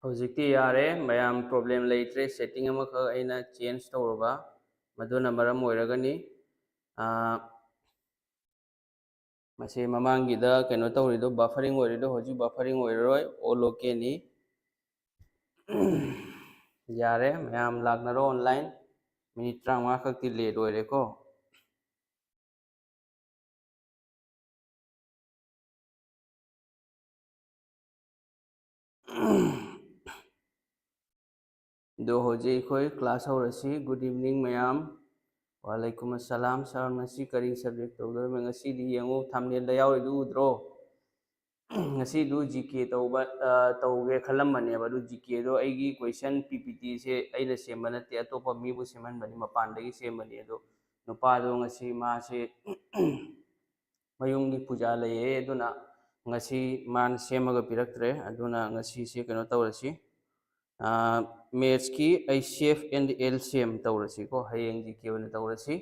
ꯍꯧꯖꯤꯛꯇꯤ ꯌꯥꯔꯦ ꯃꯌꯥꯝ ꯄ꯭ꯔꯣꯕ꯭ꯂꯦꯝ ꯂꯩꯇ꯭ꯔꯦ ꯁꯦꯠꯇꯤꯡ ꯑꯃꯈꯛ ꯑꯩꯅ ꯆꯦꯟꯖ ꯇꯧꯔꯕ ꯃꯗꯨꯅ ꯃꯔꯝ ꯑꯣꯏꯔꯒꯅꯤ ꯃꯁꯤ ꯃꯃꯥꯡꯒꯤꯗ ꯀꯩꯅꯣ ꯇꯧꯔꯤꯗꯣ ꯕꯐꯔꯤꯡ ꯑꯣꯏꯔꯤꯗꯣ ꯍꯧꯖꯤꯛ ꯕꯐꯔꯤꯡ ꯑꯣꯏꯔꯔꯣꯏ ꯑꯣꯜ ꯑꯣꯀꯦꯅꯤ ꯌꯥꯔꯦ ꯃꯌꯥꯝ ꯂꯥꯛꯅꯔꯣ ꯑꯣꯟꯂꯥꯏꯟ ꯃꯤꯅꯤꯠ 35 ꯈꯛꯇꯤ ꯂꯦꯠ ꯑꯣꯏꯔꯦꯀꯣ दो हौजी अखोई क्लास हौरसी गुड इवनिंग मैम वालेकुम अस्सलाम sir ngasi kari subject tawdor ngasi di yengu thumbnail da yauri du udro ngasi du gk tawba tawge khalamane ba du gk do aigi question ppt se aina sembana te atopa mi bu seman bani mapan dagi sembani do nupa do ngasi ma se mayung gi puja laye aduna ngasi man semaga piraktre aduna ngasi se keno tawrasi maths की ICF and LCM तौरसी को हयेंग जी के ओने तौरसी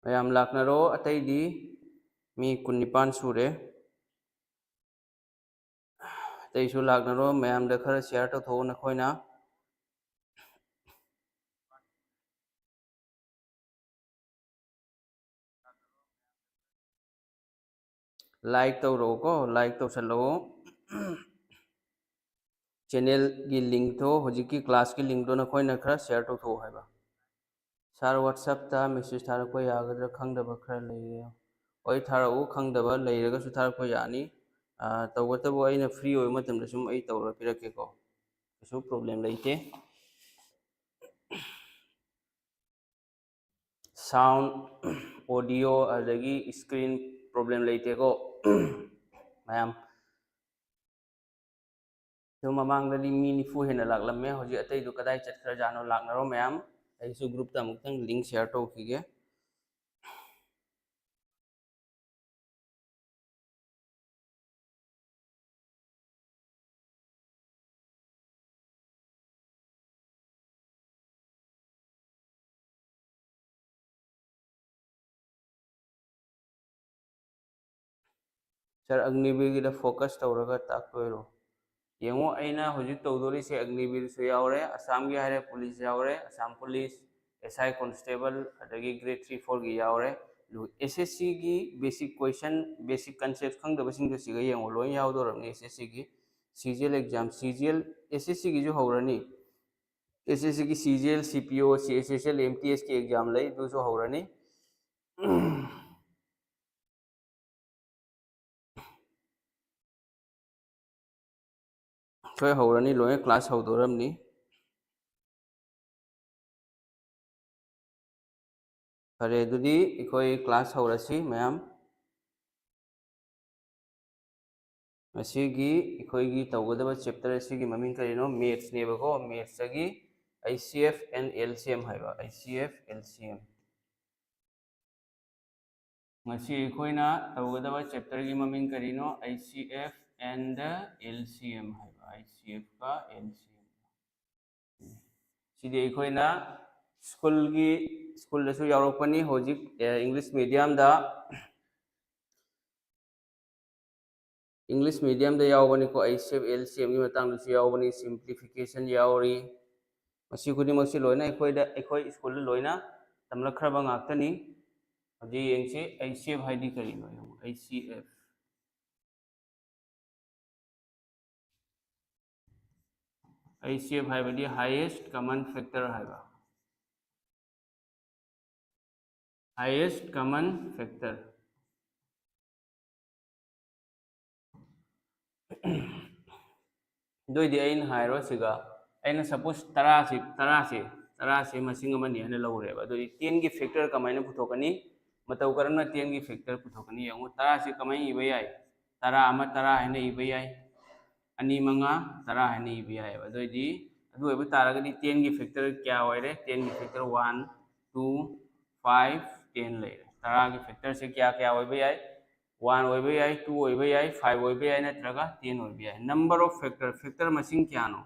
ma'am लाकनरो अतैदी me 19 सूरे अतैसु लाकनरो ma'am the खर share तौथो नखोइना like तौरो को like तौसलो channel की link तो होजी की class की link तो नखोइना खर शेयर तौथो हैबा सार व्हाट्सएप ता मैसेज थारको यागद्र खंगदब खर लैरे ओइ थारउ खंगदब लैरगसु थारको यानी तौगतबो अइना फ्री ओइ मतमदा सुम अइ तौरा पिरके को सु प्रॉब्लम लैते साउंड ऑडियो अदगी स्क्रीन प्रॉब्लम लेते को मैम तो ममांगदली मी 90 हेना लागलमे होजि अतै दु कदाय चटखर जानो लागनरो मैम ऐसु ग्रुप ता मुक्तंग लिंक शेयर तौखिगे सर अग्निवीर गिदा फोकस तौरगा ताक्तोइरो येंगो अइना होजि तौदोरी से अग्निवीर सु यावरे असम गी हारे पुलिस यावरे असम पुलिस एसआई कांस्टेबल अदगी ग्रेड 3 4 गी यावरे एसएससी की बेसिक क्वेश्चन बेसिक कंसेप्ट खंगदबसिंग दो सिगा येंगो लोय यावदोरमने एसएससी की सीजीएल एग्जाम सीजीएल एसएससी की जो हौरनी एसएससी की सीजीएल सीपीओ सीएसएसएल एमटीएस की एग्जाम लई दुसो हौरनी सोय हौरनी लोय क्लास हौदोरमनी फरे दुदी इकोई क्लास हौरसी मैम असीगी इकोईगी तौगदब चैप्टर असीगी ममिंग करिनो मैथ्स नेबको मैथ्स गी ICF एंड LCM हाइबा ICF LCM ngasi ikhoi tawgadaba chapter gi maming karino ICF and LCM haiba ICF ka LCM sidi ikhoi school da su yaropani hojik English medium da yawbani ko ICF LCM gi matang da su yawbani simplification yawri masi khudi masi loina ikhoi school da loina tamlakraba ngaktani अभी यंग से ICF हाइडी करी नो ICF ICF हाइबडी highest common factor हाइबा highest common factor दोइदी आइन हाइरो सिगा आइना सपोज 10 से मसिंग अमनी हने लौरेबा दोइ 10 की फैक्टर कमाइना पुथोकनी मतौ करना 10 की फैक्टर पुथोकनी यंगो 10 से कमाइ इबा याय 10 अमा 10 हने इबा याय अनि मंगा 10 हने इबा याय दोइदी अदु एबा तारगदी 10 की फैक्टर क्या होइरे 10 की फैक्टर 1 2 5 10 लेरे 10 की फैक्टर से क्या क्या होइबा याय 1 होइबा याय 2 होइबा याय 5 होइबा याय नत्रगा 10 होइबा याय नंबर ऑफ फैक्टर मसिंग क्यानो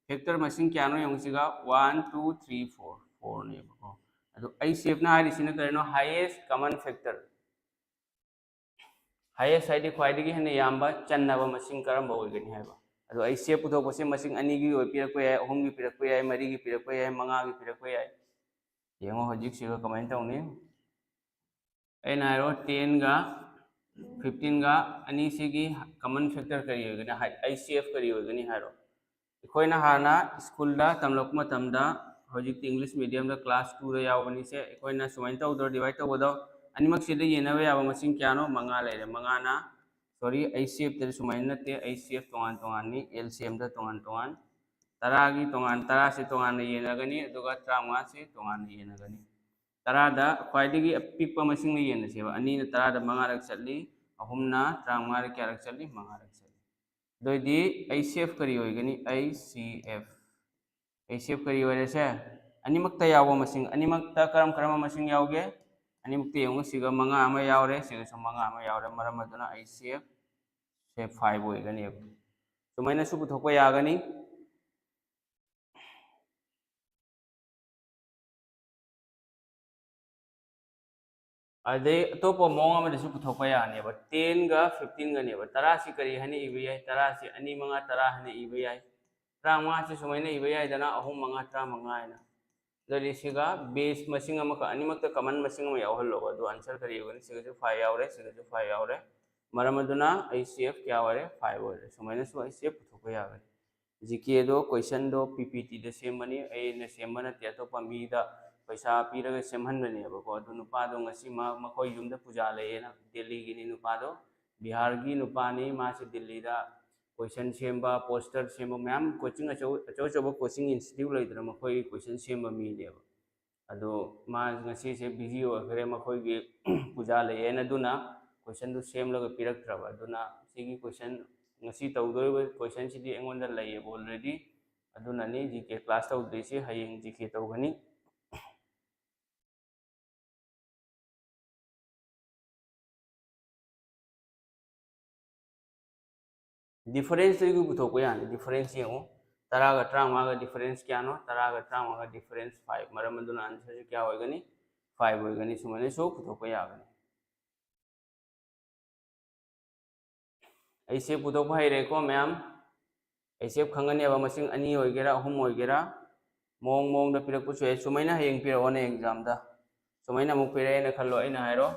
फैक्टर मसिंग क्यानो यंगसिगा 1 2 3 4 4 नेबको ICF ना हाइरिसिना करेनो हाईएस्ट कॉमन फैक्टर हाईएस्ट हाइदि ख्वाइदगी हेन याम्बा चन्नबा मसिंग करम होइगनि हाइबा ICF पुथोकपसे मसिंग अनिगी ओइ पिरकपय अहुमगी पिरकपय मरिगी पिरकपय मंगागी पिरकपय येंगो हजिक सिगा कमेंट तौनी एना हाइरो 10 गा 15 गा अनि सिगी कॉमन फैक्टर करी होइगनि ICF करी होइगनि हाइरो इखोइना हाना स्कूल दा तमलक मतमदा हजिक इंग्लिश मीडियम दा क्लास 2 दा यावबनि से इखोइना सुमाइन तौदो डिवाइड तौबदो अनिमक सिदा येनबे याबा मसिंग क्यानो मंगा लेरे मंगाना सॉरी ICF दा सुमाइन नते ICF तोंगान तोंगाननी LCM दा तोंगान तोंगान तरागी तोंगान तरा से तोंगान येनगनी अदुगा 35 से तोंगान येनगनी तरादा ख्वाइदगी अपिकपा मसिंग येनसेबा अनि ना तरादा मंगारक चली अहुमना 35 दा क्यारक चली मंगारक चली दोइदी ICF करी होइगनी ICF करी होइरेसे अनिमक्ता यावो मसिंग अनिमक्ता करम मसिंग यावगे अनिमक्ता येंगो सिगा मंगा अमा यावरे सिगा सम मंगा अमा यावरे मरम अदुना ICF से 5 होइगनी सुमाइना सु पुथोकपा यागनी अदे अतोप मोंग अमदसु पुथोकपा यानेबा 10 गा 15 गनेबा तरा सि करी हने इबे याय तरा सि अनि मंगा तरा हने इबे याय तरा मंगा से सुमाइना इबे याय दना अहुम मंगा तरा मंगा आयना दरी सिगा बेस मसिंग अमका अनिमक्ता कॉमन मसिंग अमा यावहल्लो अदु आंसर करी योगनी सिगा 5 यावरे सिगा 5 यावरे मरम अदुना ICF क्या वरे 5 वरे सुमाइना सु ICF पुथोकपा यागनी GK दो क्वेश्चन दो PPT द सेमबनी ए सेमबना ते अतोपा मीदा पैसा पीरगा सेमहनबनेबको अदु नुपादो ngasi मखोय युमदा पूजा लेना दिल्ली गिनी नुपादो बिहार की नुपानी मासे दिल्ली दा क्वेश्चन सेमबा पोस्टर सेमबा मैम कोचिंग अचो कोचिंग इंस्टीट्यूट लेदरा मखोय क्वेश्चन सेमबा मीनेबा अदो मा ngasi से बिजी होखरे मखोय की पूजा लेना दुना क्वेश्चन दु सेमलगा पिरक्त्रबा दुना सिगी क्वेश्चन ngasi तौदोइबा क्वेश्चन सिदी एंगोंदा लेयेब ऑलरेडी अदुनानी GK क्लास तौदोइसे हयेंग GK तौगनी डिफरेंस को पुथोक यानी डिफरेंस येंगो तरागा ट्रांगमागा डिफरेंस क्या नो तरागा ट्रांगमागा डिफरेंस 5 मरम अदुना आंसर से क्या होइगनी 5 होइगनी सुमने सो पुथोक यागनी ऐसे पुथोक हाइरेको मैम ऐसे खंगने अब मसिंग अनि होइगेरा अहुम होइगेरा मोंग मोंग द पिरक पुछे सुमैना हयेंग पिरओने एग्जाम दा सुमैना मु पिरे न खल्लो आइना हाइरो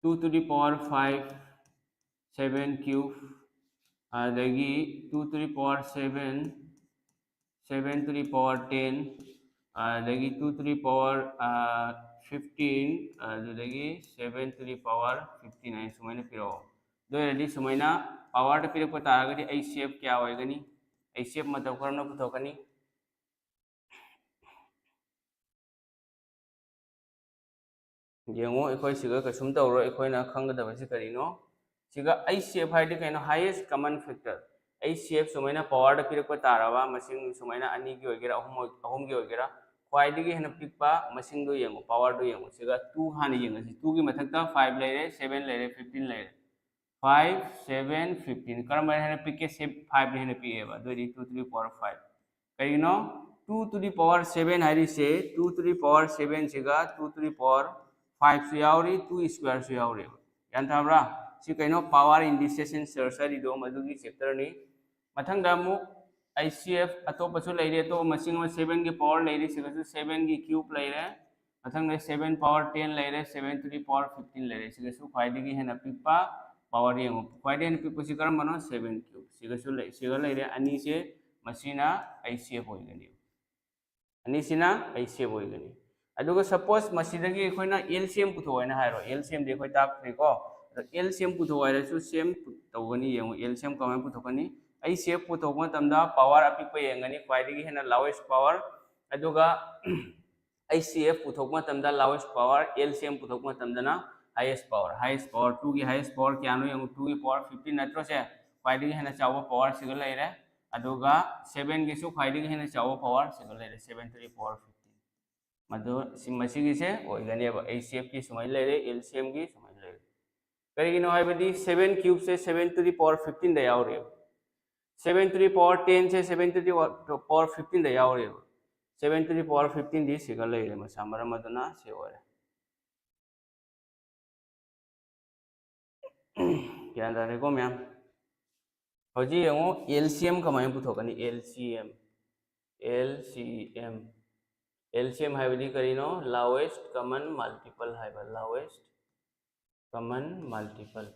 2 to the power 5 7 cube adagi 2 to the power 7 7 to the power 10 adagi 2 to the power 15 adagi 7 to the power 59 सुमैना पिरो दो रेडी सुमैना पावर द पिरक तारगदी ICF क्या होइगनी ICF मतलब करना पुथोकनी येंगो एखोय सिगा कसुम तौरो एखोयना खंगदबसि करिनो सिगा ICF हाइदि कैनो हाईएस्ट कॉमन फैक्टर ICF सुमैना पावर द पिरक ताराबा मसिंग सुमैना अनि की होगेरा अहुम की होगेरा ख्वाइदगी हेन पिकपा मसिंग दो येंगो पावर दो येंगो सिगा 2 हानि येंगसि 2 की मथकता 5 लेरे 7 लेरे 15 लेरे 5 7 15 करम हेन पिके 5 हेन पिएबा दोदि 2 to the power 5 करिनो 2 to the power 7 हाइदि से 2 to the power 7 सिगा 2 to the power 5 सु यावरी 2 स्क्वायर सु यावरी यान थाब्रा सि कैनो पावर इंडिसेस इन सर्सरी दो मदुगी चैप्टर नि मथंग दामु ICF अतोपसु लेरे तो मसिंग 7 की पावर लेरे सिगसु 7 की क्यूब लेरे मथंग 7 पावर 10 लेरे 7 to the power 15 लेरे सिगसु ख्वाइदगी हेन पिपा पावर येंगो ख्वाइदे हेन पिपु सिकरम बनो 7 क्यूब सिगसु ले सिगल लेरे अनि से मसिना ICF होइगनी अनि सिना ICF होइगनी अदुगा सपोज मसिदगी एखोइना LCM पुथोयना हाइरो LCM दे एखोइ ताकथ्रिको LCM पुथोयरसु सेम तौगनी येंगो LCM कमें पुथोकनी ICF पुथोक मतमदा पावर अपिक येंगनी ख्वाइदगी हेना लावेस्ट पावर अदुगा ICF पुथोक मतमदा लावेस्ट पावर LCM पुथोक मतमदना हाईएस्ट पावर 2 की हाईएस्ट पावर क्यानो येंगो 2 की पावर 15 नत्रो से ख्वाइदगी हेना चावो पावर सिगल लेरे अदुगा 7 की सु ख्वाइदगी हेना चावो पावर सिगल लेरे 7 to the power 15 मधु सिमसिगी से ओइगनी अब ICF की सुमय लेरे LCM की सुमय लेरे करिगिनो हाइबदी 7 क्यूब से 7 to the power 15 द यावरे 7 to the power 10 से 7 to the power 15 द यावरे 7 to the power 15 दी सिगा लेरे मसा मरम अदुना से ओरे क्या दारे को मैम होजी यंगो LCM कमाई पुथोकनी LCM LCM हाइबदी करीनो lowest common multiple हाइबा lowest common multiple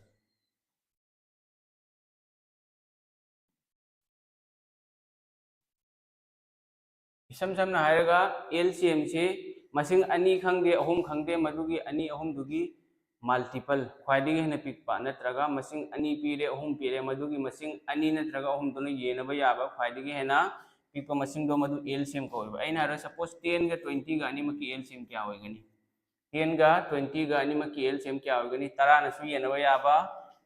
इसम समना हायरगा LCM से मसिंग अनी खंगे अहुम खंगे मदुगी अनी अहुम दुगी मल्टीपल ख्वाइदिगी हेन पिकपा नत्रगा मसिंग अनी पीरे अहुम पीरे मदुगी मसिंग अनी नत्रगा अहुम दोनो येनबा याबा ख्वाइदिगी हेना पिकपा मसिंग दो मदु LCM कोइबा अइना हारो सपोज 10 गा 20 गा अनी मकी LCM क्या होइगनी 10 गा 20 गा अनी मकी LCM क्या होइगनी 10 नसु येनबा याबा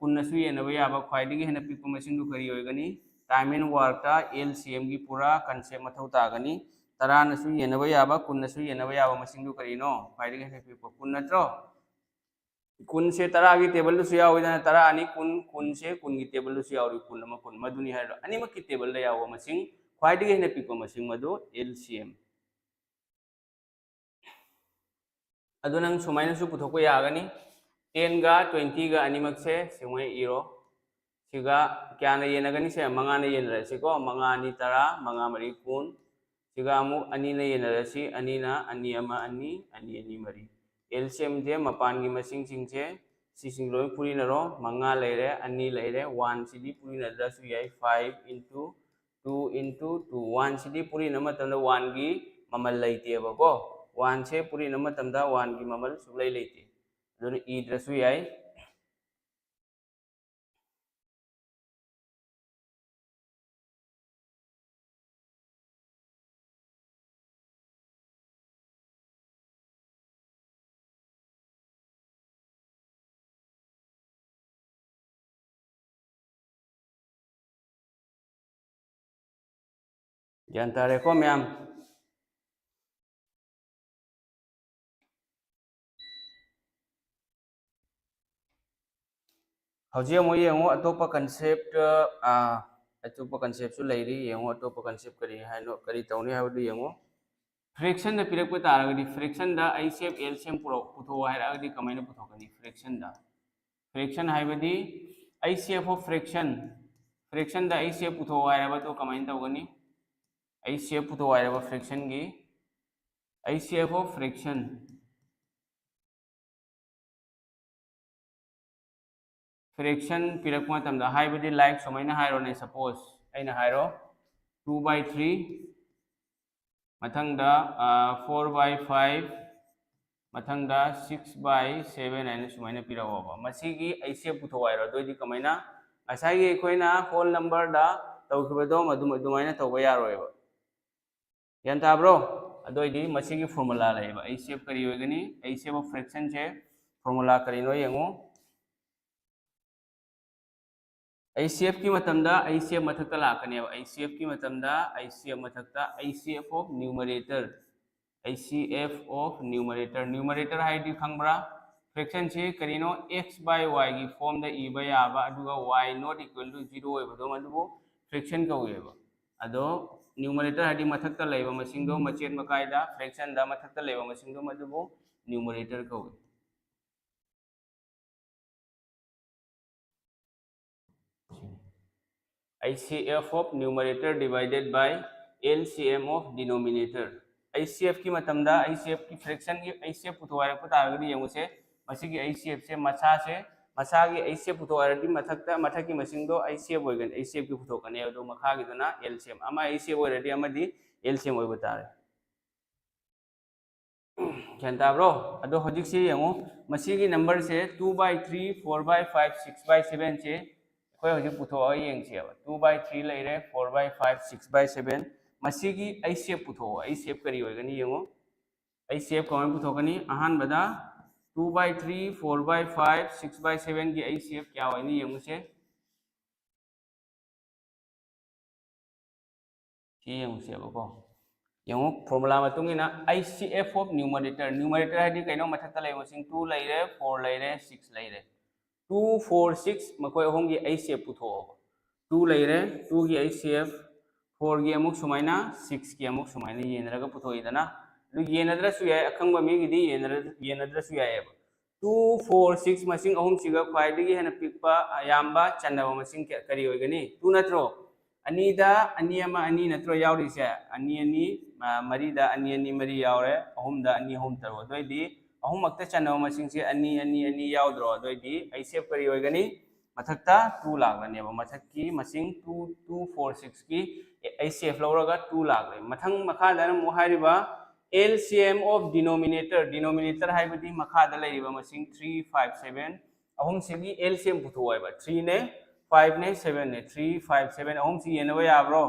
19 नसु येनबा याबा ख्वाइदिगी हेन पिकपा मसिंग दु करी होइगनी टाइम एंड वर्क ता LCM की पूरा कंसेप्ट मथौ तागनी 10 नसु येनबा याबा 19 नसु येनबा याबा मसिंग दु करीनो ख्वाइदिगी हेन पिकपा 19 नत्रो कुन से 10 की टेबल दुसु यावइदा 10 अनि कुन से कुन की टेबल दुसु यावरि कुन अमा कुन मदुनी हाइरो अनि मकी टेबल दा याव मसिंग ख्वाइदिगी हेन पिकपा मसिंग मदु LCM अदु नंग सुमाइना सु पुथोको यागनी 10 गा 20 गा अनि मक्से सिमय इरो सिगा क्याना येनगनी से मंगा ने येनरसि को मंगा अनि 10 मंगा मरी कुन सिगा अमु अनि ने येनरसि अनि ना अनि अमा अनि अनि अनि मरी LCM जे मपान की मसिंग सिंगसे सिसिंग लोय पुरी नरो मंगा लेरे अनि लेरे 1 सिदी पुरी नदसु याई 5 into 2 into 2 1 सिदी पुरी नम तंदा 1 की ममल लैते बको 1 से पुरी नम तंदा 1 की ममल सुलै लैते दोन ई द्रसु याई जानता रे को मैम हौजी मो येंगो अतोपा कंसेप्ट अतोपा कंसेप्ट सु लैरी येंगो अतोपा कंसेप्ट करी हाइनो करी तौनी हाइबदु येंगो फ्रैक्शन दा पिरकपा तारगदी फ्रैक्शन दा ICF LCM पुथो हाइरागदी कमाइना पुथोकनी फ्रैक्शन हाइबदी ICF ऑफ फ्रैक्शन दा ICF पुथो हाइराबा तो कमाइना तौगनी ICF पुथो हाइराबा फ्रैक्शन की ICF ऑफ फ्रैक्शन पिरकमा तमदा हाइबदी लाइक सोमाइना हाइरो ने सपोज अइना हाइरो 2/3 मथंगदा 4/5 मथंगदा 6/7 आइना सुमाइना पिरावबा मसीगी ICF पुथो हाइरो दोइदी कमाइना असागी कोइना होल नंबर दा तौखबदो मदुमाइना तौबा यारोयबा यान ताब्रो अदोइदी मसीगी फार्मूला लेबा ICF करी होइगनी ICF ऑफ फ्रैक्शन से फार्मूला करिनो येंगो ICF की मतमदा ICF मथकता लाकने ICF की मतमदा ICF मथकता ICF ऑफ न्यूमरेटर हाइडी खंगब्रा फ्रैक्शन से करीनो x/y की फॉर्म दा इबा याबा अदुगा y not equal to 0 ओइबदो मदुबो फ्रैक्शन कौयेबा अदो न्यूमरेटर हाइडी मथकता लेबा मसिंगदो मचेत मकाइदा फ्रैक्शन दा मथकता लेबा मसिंगदो मदुबो न्यूमरेटर कौय ICF of numerator divided by LCM of denominator ICF की मतमदा ICF की फ्रैक्शन की ICF पुथवारे पुतागदी यमुसे मसिगी ICF से मसागी ICF पुथवारे मथकता मथकी मसिंगदो ICF होइगन ICF की पुथोकने अदो मखागिदना LCM अमा ICF ओरेडी अमदी LCM ओइ बतारे जानताब्रो अदो होजिकसी यमो मसिगी नंबर से 2/3 4/5 6/7 से कोई होजिक पुथो येंगसेबा 2/3 लेरे 4/5 6/7 मसिगी ICF पुथो ICF करी होइगनी येंगो ICF कौन पुथोकनी अहान बदा 2/3 4/5 6/7 की ICF क्या होइनी येंगसे येंगसेबको येंगो फार्मूला मतुंगिना ICF ऑफ न्यूमरेटर हाइदी कैनो मथकता लेबो सिंग 2 लेरे 4 लेरे 6 लेरे 2 4 6 मकोय होंगी ICF पुथो 2 लेरे 2 की ICF 4 की अमुक सुमाइना 6 की अमुक सुमाइना येनरगा पुथोइदना दु येनद्रसु याय अखंग मिगिदी येनद्रसु याय 2 4 6 मसिंग अहुम सिगा ख्वाइदगी हेना पिकपा याम्बा चन्नबा मसिंग करी होइगनी 2 नत्रो अनीदा अनी अमा अनी नत्रो यावरिसे अनी अनी मरीदा अनी मरी यावरे अहुमदा अनी अहुम तरो दोइदी अहुम मक्ता चन्नबा मसिंग से अनी यावद्रो दोइदी ऐसे करी होइगनी मथक्ता 2 लागनेबा मथक्की मसिंग 2 2 4 6 की ICF लौरगा 2 लागले मथंग मखादा मु हारिबा LCM of denominator हाइबदी मखादा लेरिबा मसिंग 3 5 7 अहुम सिगी LCM पुथोयबा 3 ने 5 ने 7 ने 3 5 7 अहुम सी येनबा याब्रो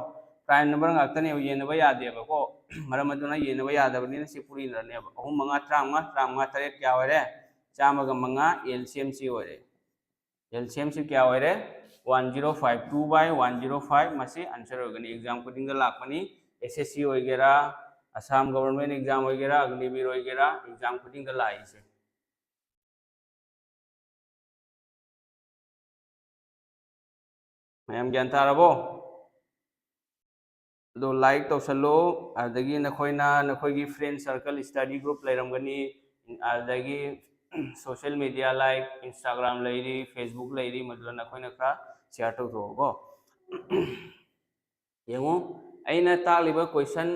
प्राइम नंबर ngakane येनबा यादेबा को मरम अदुना येनबा यादबनी से पूरी नरनेबा अहुम मंगा 35 तरेट क्या होरे चामगा मंगा LCM सी होरे LCM से क्या होरे 1052 by 105 मसी आंसर होगनी एग्जाम को दिंग लाखनी SSC होइगेरा असम गवर्नमेंट एग्जाम होइगेरा अग्निवीर होइगेरा एग्जाम को दिंग लाई से मैम ज्ञान तारबो दो लाइक तौसलो अदगी नखोइना नखोइगी फ्रेंड सर्कल स्टडी ग्रुप लेरमगनी अदगी सोशल मीडिया लाइक इंस्टाग्राम लेरी फेसबुक लेरी मदुला नखोइना खरा शेयर तौथोगो येंगो अइना तालिबा क्वेश्चन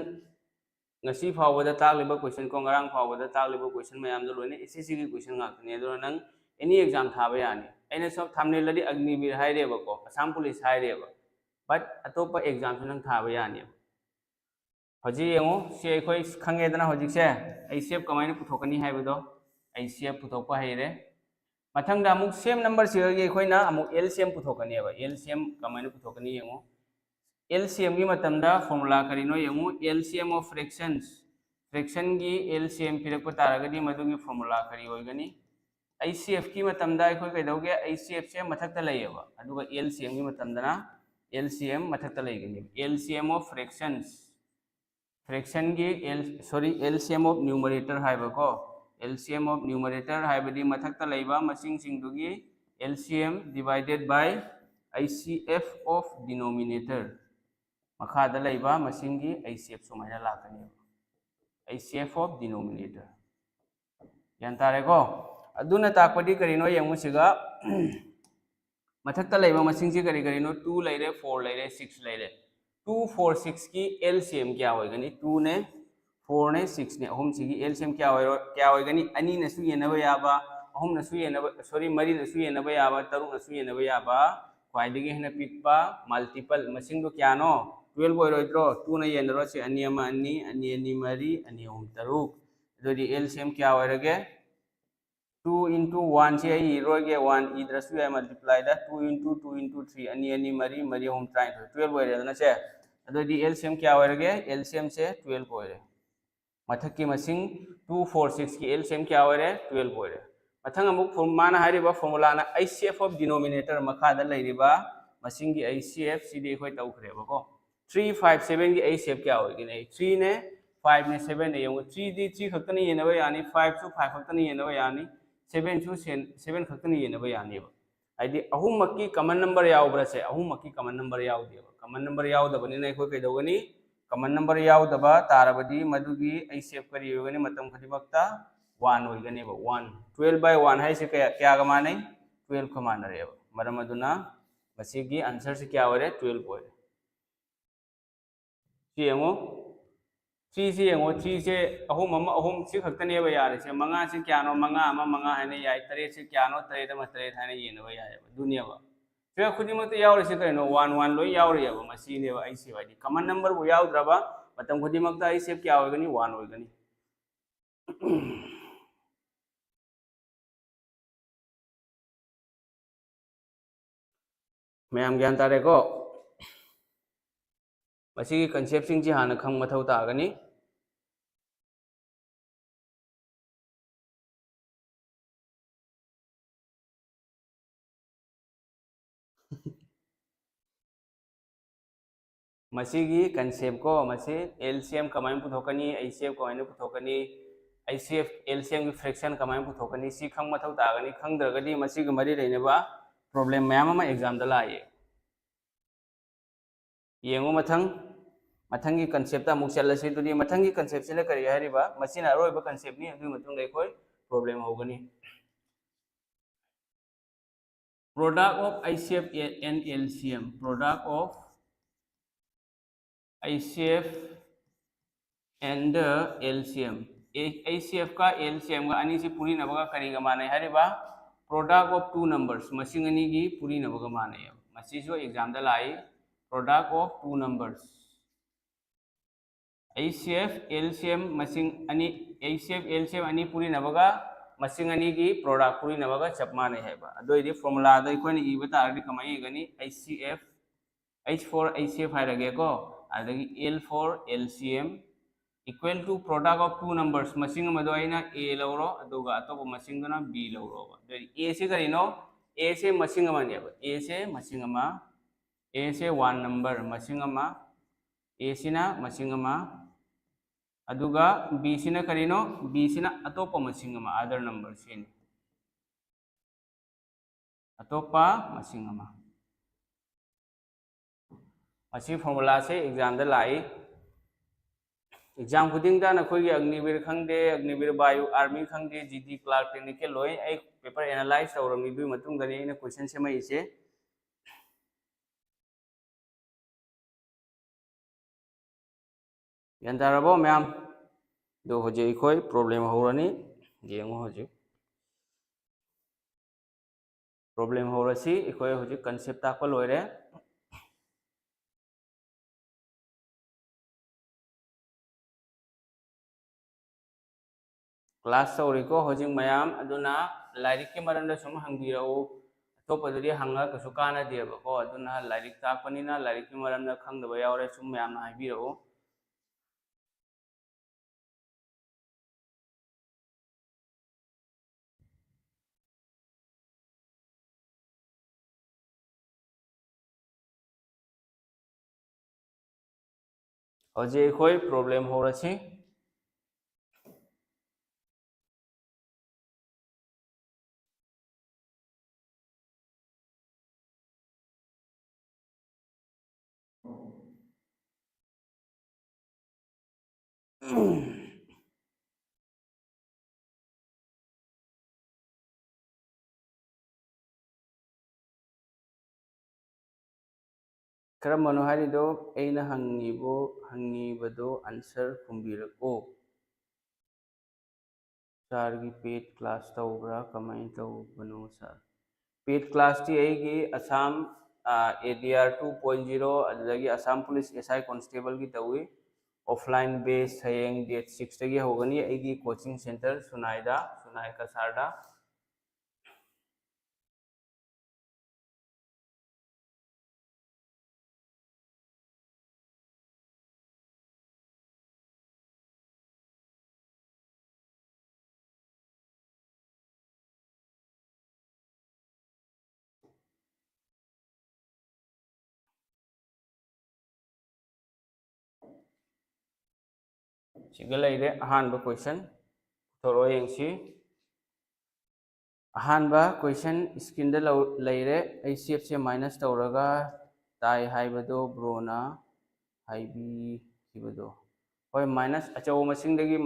ngasi फावबदा तालिबा क्वेश्चन को ngarang फावबदा तालिबा क्वेश्चन मयाम दो लोने SSC की क्वेश्चन ngakne दो नंग एनी एग्जाम थाबा यानी अइना सब थामने लदी अग्निवीर हाइरेबा को Assam police हाइरेबा but Atop exam से नंग थाबा यानी हजी येंगो से अखोय खंगेदना हजिक से ICF कमायना पुथोकनी हाइबदो ICF पुथोकपा हाइरे मथंगदा अमुक सेम नंबर सिगगे अखोयना अमुक LCM पुथोकनीबा LCM कमायना पुथोकनी येंगो LCM की मतमदा फॉर्मूला करीनो येंगो LCM ऑफ फ्रैक्शंस फ्रैक्शन की LCM पिरक तारगदी मदुगी फॉर्मूला करी होइगनी ICF की मतमदा अखोय कैदोगे ICF से मथक्ता लैयबा अदुगा LCM की मतमदना LCM मथक्ता लैगनी LCM ऑफ फ्रैक्शंस फ्रैक्शन की LCM ऑफ न्यूमरेटर हाइबको LCM ऑफ न्यूमरेटर हाइबदी मथक्ता लैबा मसिंग सिंगदुगी LCM divided by ICF of denominator मखादा लैबा मसिंगी ICF सुमाइना लाकनी ICF ऑफ डिनोमिनेटर यान तारेको अदुना ताकपदी करिनो यंगुसिगा मथक्ता लैबा मसिंगसी करी करिनो 2 लैरे 4 लैरे 6 लैरे 2 4 6 की LCM क्या होइगनी 2 ने 4 ने 6 ने अहुम सिगी LCM क्या होइगनी अनि नसु येनबा याबा अहुम नसु येनबा सॉरी मरी नसु येनबा याबा तरु नसु येनबा याबा क्वाइदगी हेना पिकपा मल्टीपल मसिंग दो क्यानो 12 होइरोइद्रो 2 ने येनरो से अनि अमा अनि मरी अनि अहुम तरुक दोदी LCM क्या होइरगे 2 into 1 से इरोगे 1 इधरसु या मल्टीप्लाई दा 2 into 3 अनि मरी अहुम ट्राई 12 होइरेदना से अदोदी LCM क्या होइरगे LCM से 12 होइरे मथक की मसिंग 2 4 6 की LCM क्या होइरे 12 होइरे मथंग अमुक माना हारिबा फॉर्मूला ना ICF ऑफ डिनोमिनेटर मखादा लैरिबा मसिंग की ICF सीधे खोय तौखरेबको 3 5 7 की ICF क्या होइगे 3 ने 5 ने 7 ने यंगो 3 दी 3 खक्तनी येनबा यानी 5 सु 5 खक्तनी येनबा यानी 7 सु 7 खक्तनी येनबा यानीबा आइदी अहुम मक्की कॉमन नंबर यावब्रा से अहुम मक्की कॉमन नंबर यावदेबा कॉमन नंबर यावदबनी नै खोय कैदोगनी कॉमन नंबर यावदबा तारबदी मदुगी ICF करी होगनी मतम खदिबक्ता 1 होइगनेबा 1 12 by 1 है से क्या गमानै 12 का मान रेबा मरम अदुना मसिगी आंसर से क्या होरे 12 होरे सी यंगो 3 से यंगो 3 से अहुम से खक्तनेबा यारे से मंगा से क्यानो मंगा है ने याय तरे से क्यानो तरे दम तरे थाने येनबा यायबा दुनियाबा से खुदिमत यावरे से कइनो 1 1 लोय यावरेबा मसीनेबा ICF वादी कॉमन नंबर बु यावद्रबा मतम खुदिमक्ता ICF क्या होइगनी 1 होइगनी मैम ज्ञान तारेको मसीगी कंसेप्ट सिंग जी हाना खंग मथौ तागनी मसीगी कंसेप्ट को मसी LCM कमाइन पुथोकनी ICF कमाइन पुथोकनी ICF LCM की फ्रैक्शन कमाइन पुथोकनी सी खंग मथौ तागनी खंगद्रगदी मसीगी मरी लेनेबा प्रॉब्लम मैम एग्जाम दा लाए येंगो मथंग मथंगी कंसेप्ट अमुक चलसी दुदी मथंगी कंसेप्ट से करी हरिबा मसीना अरोइबा कंसेप्ट नि अदुई मतुंग दे कोई problem होगनी product of ICF and LCM product of ICF and the LCM ICF का LCM का ani से पूरी नबगा करी गा माने Hariba product of two numbers मसिंग ani की पूरी नबगा माने मसी जो एग्जाम दा लाई product of two numbers ICF LCM मसिंग ani ICF LCM ani पूरी नबगा मसिंग ani की product पूरी नबगा चप माने है बा अदो इदी formula दा इकोन ई बता आदि कमाई Ghani ICF H for ICF है लगे को अदगी L for LCM equal to product of two numbers मसिंग मदो आइना A लौरो अदोगा अतोबो मसिंग दोना B लौरो बा A से करिनो A से मसिंग माने बा A से मसिंग मा A से one number मसिंग मा A सिना मसिंग मा अदुगा B सिना करिनो B सिना अतोपा मसिंग मा अदर नंबर सिन अतोपा मसिंग मा असी फॉर्मूला से एग्जाम दा लाई एग्जाम खुदिंग दा नखोई अग्निवीर खंगदे अग्निवीर वायु आर्मी खंगदे जीडी क्लार्क टेक्निकल लोई आई पेपर एनालाइज तौरमि दुई मतुंग दनी इन क्वेश्चन से मै इसे यंतारबो मैम दो होजे इखोई प्रॉब्लम होरनी येंगो होजे प्रॉब्लम होरसी इखोई होजे कंसेप्ट ताको लोइरे क्लास तौरिको होजिंग मैम अदुना लाइरिक के मरंदा सुम हंगबिराओ अतोपदरी हंगा कसु काना देबको अदुना लाइरिक ताकपनिना लाइरिक के मरंदा खंगदबा यावरे सुम मैम हाइबिराओ होजे इखोई प्रॉब्लम होरसी करमनो हारिदो एना हंगीबदो आंसर खुंबिरको सर की पेड क्लास तौब्रा कमाई तौबनो सर पेड क्लास टी एगी असम ADR 2.0 अदगी असम पुलिस SI कांस्टेबल की तौई ऑफलाइन बेस हयेंग डेट 6 तगी होगनी एगी कोचिंग सेंटर सुनाई का सारदा सिगलाइरे अहानबा क्वेश्चन थोरो यंगसी अहानबा क्वेश्चन स्क्रीन दा लैरे ICF से माइनस तौरगा ताई हाइबदो ब्रोना हाइबी हिबदो होय माइनस अचौ मसिंगदगी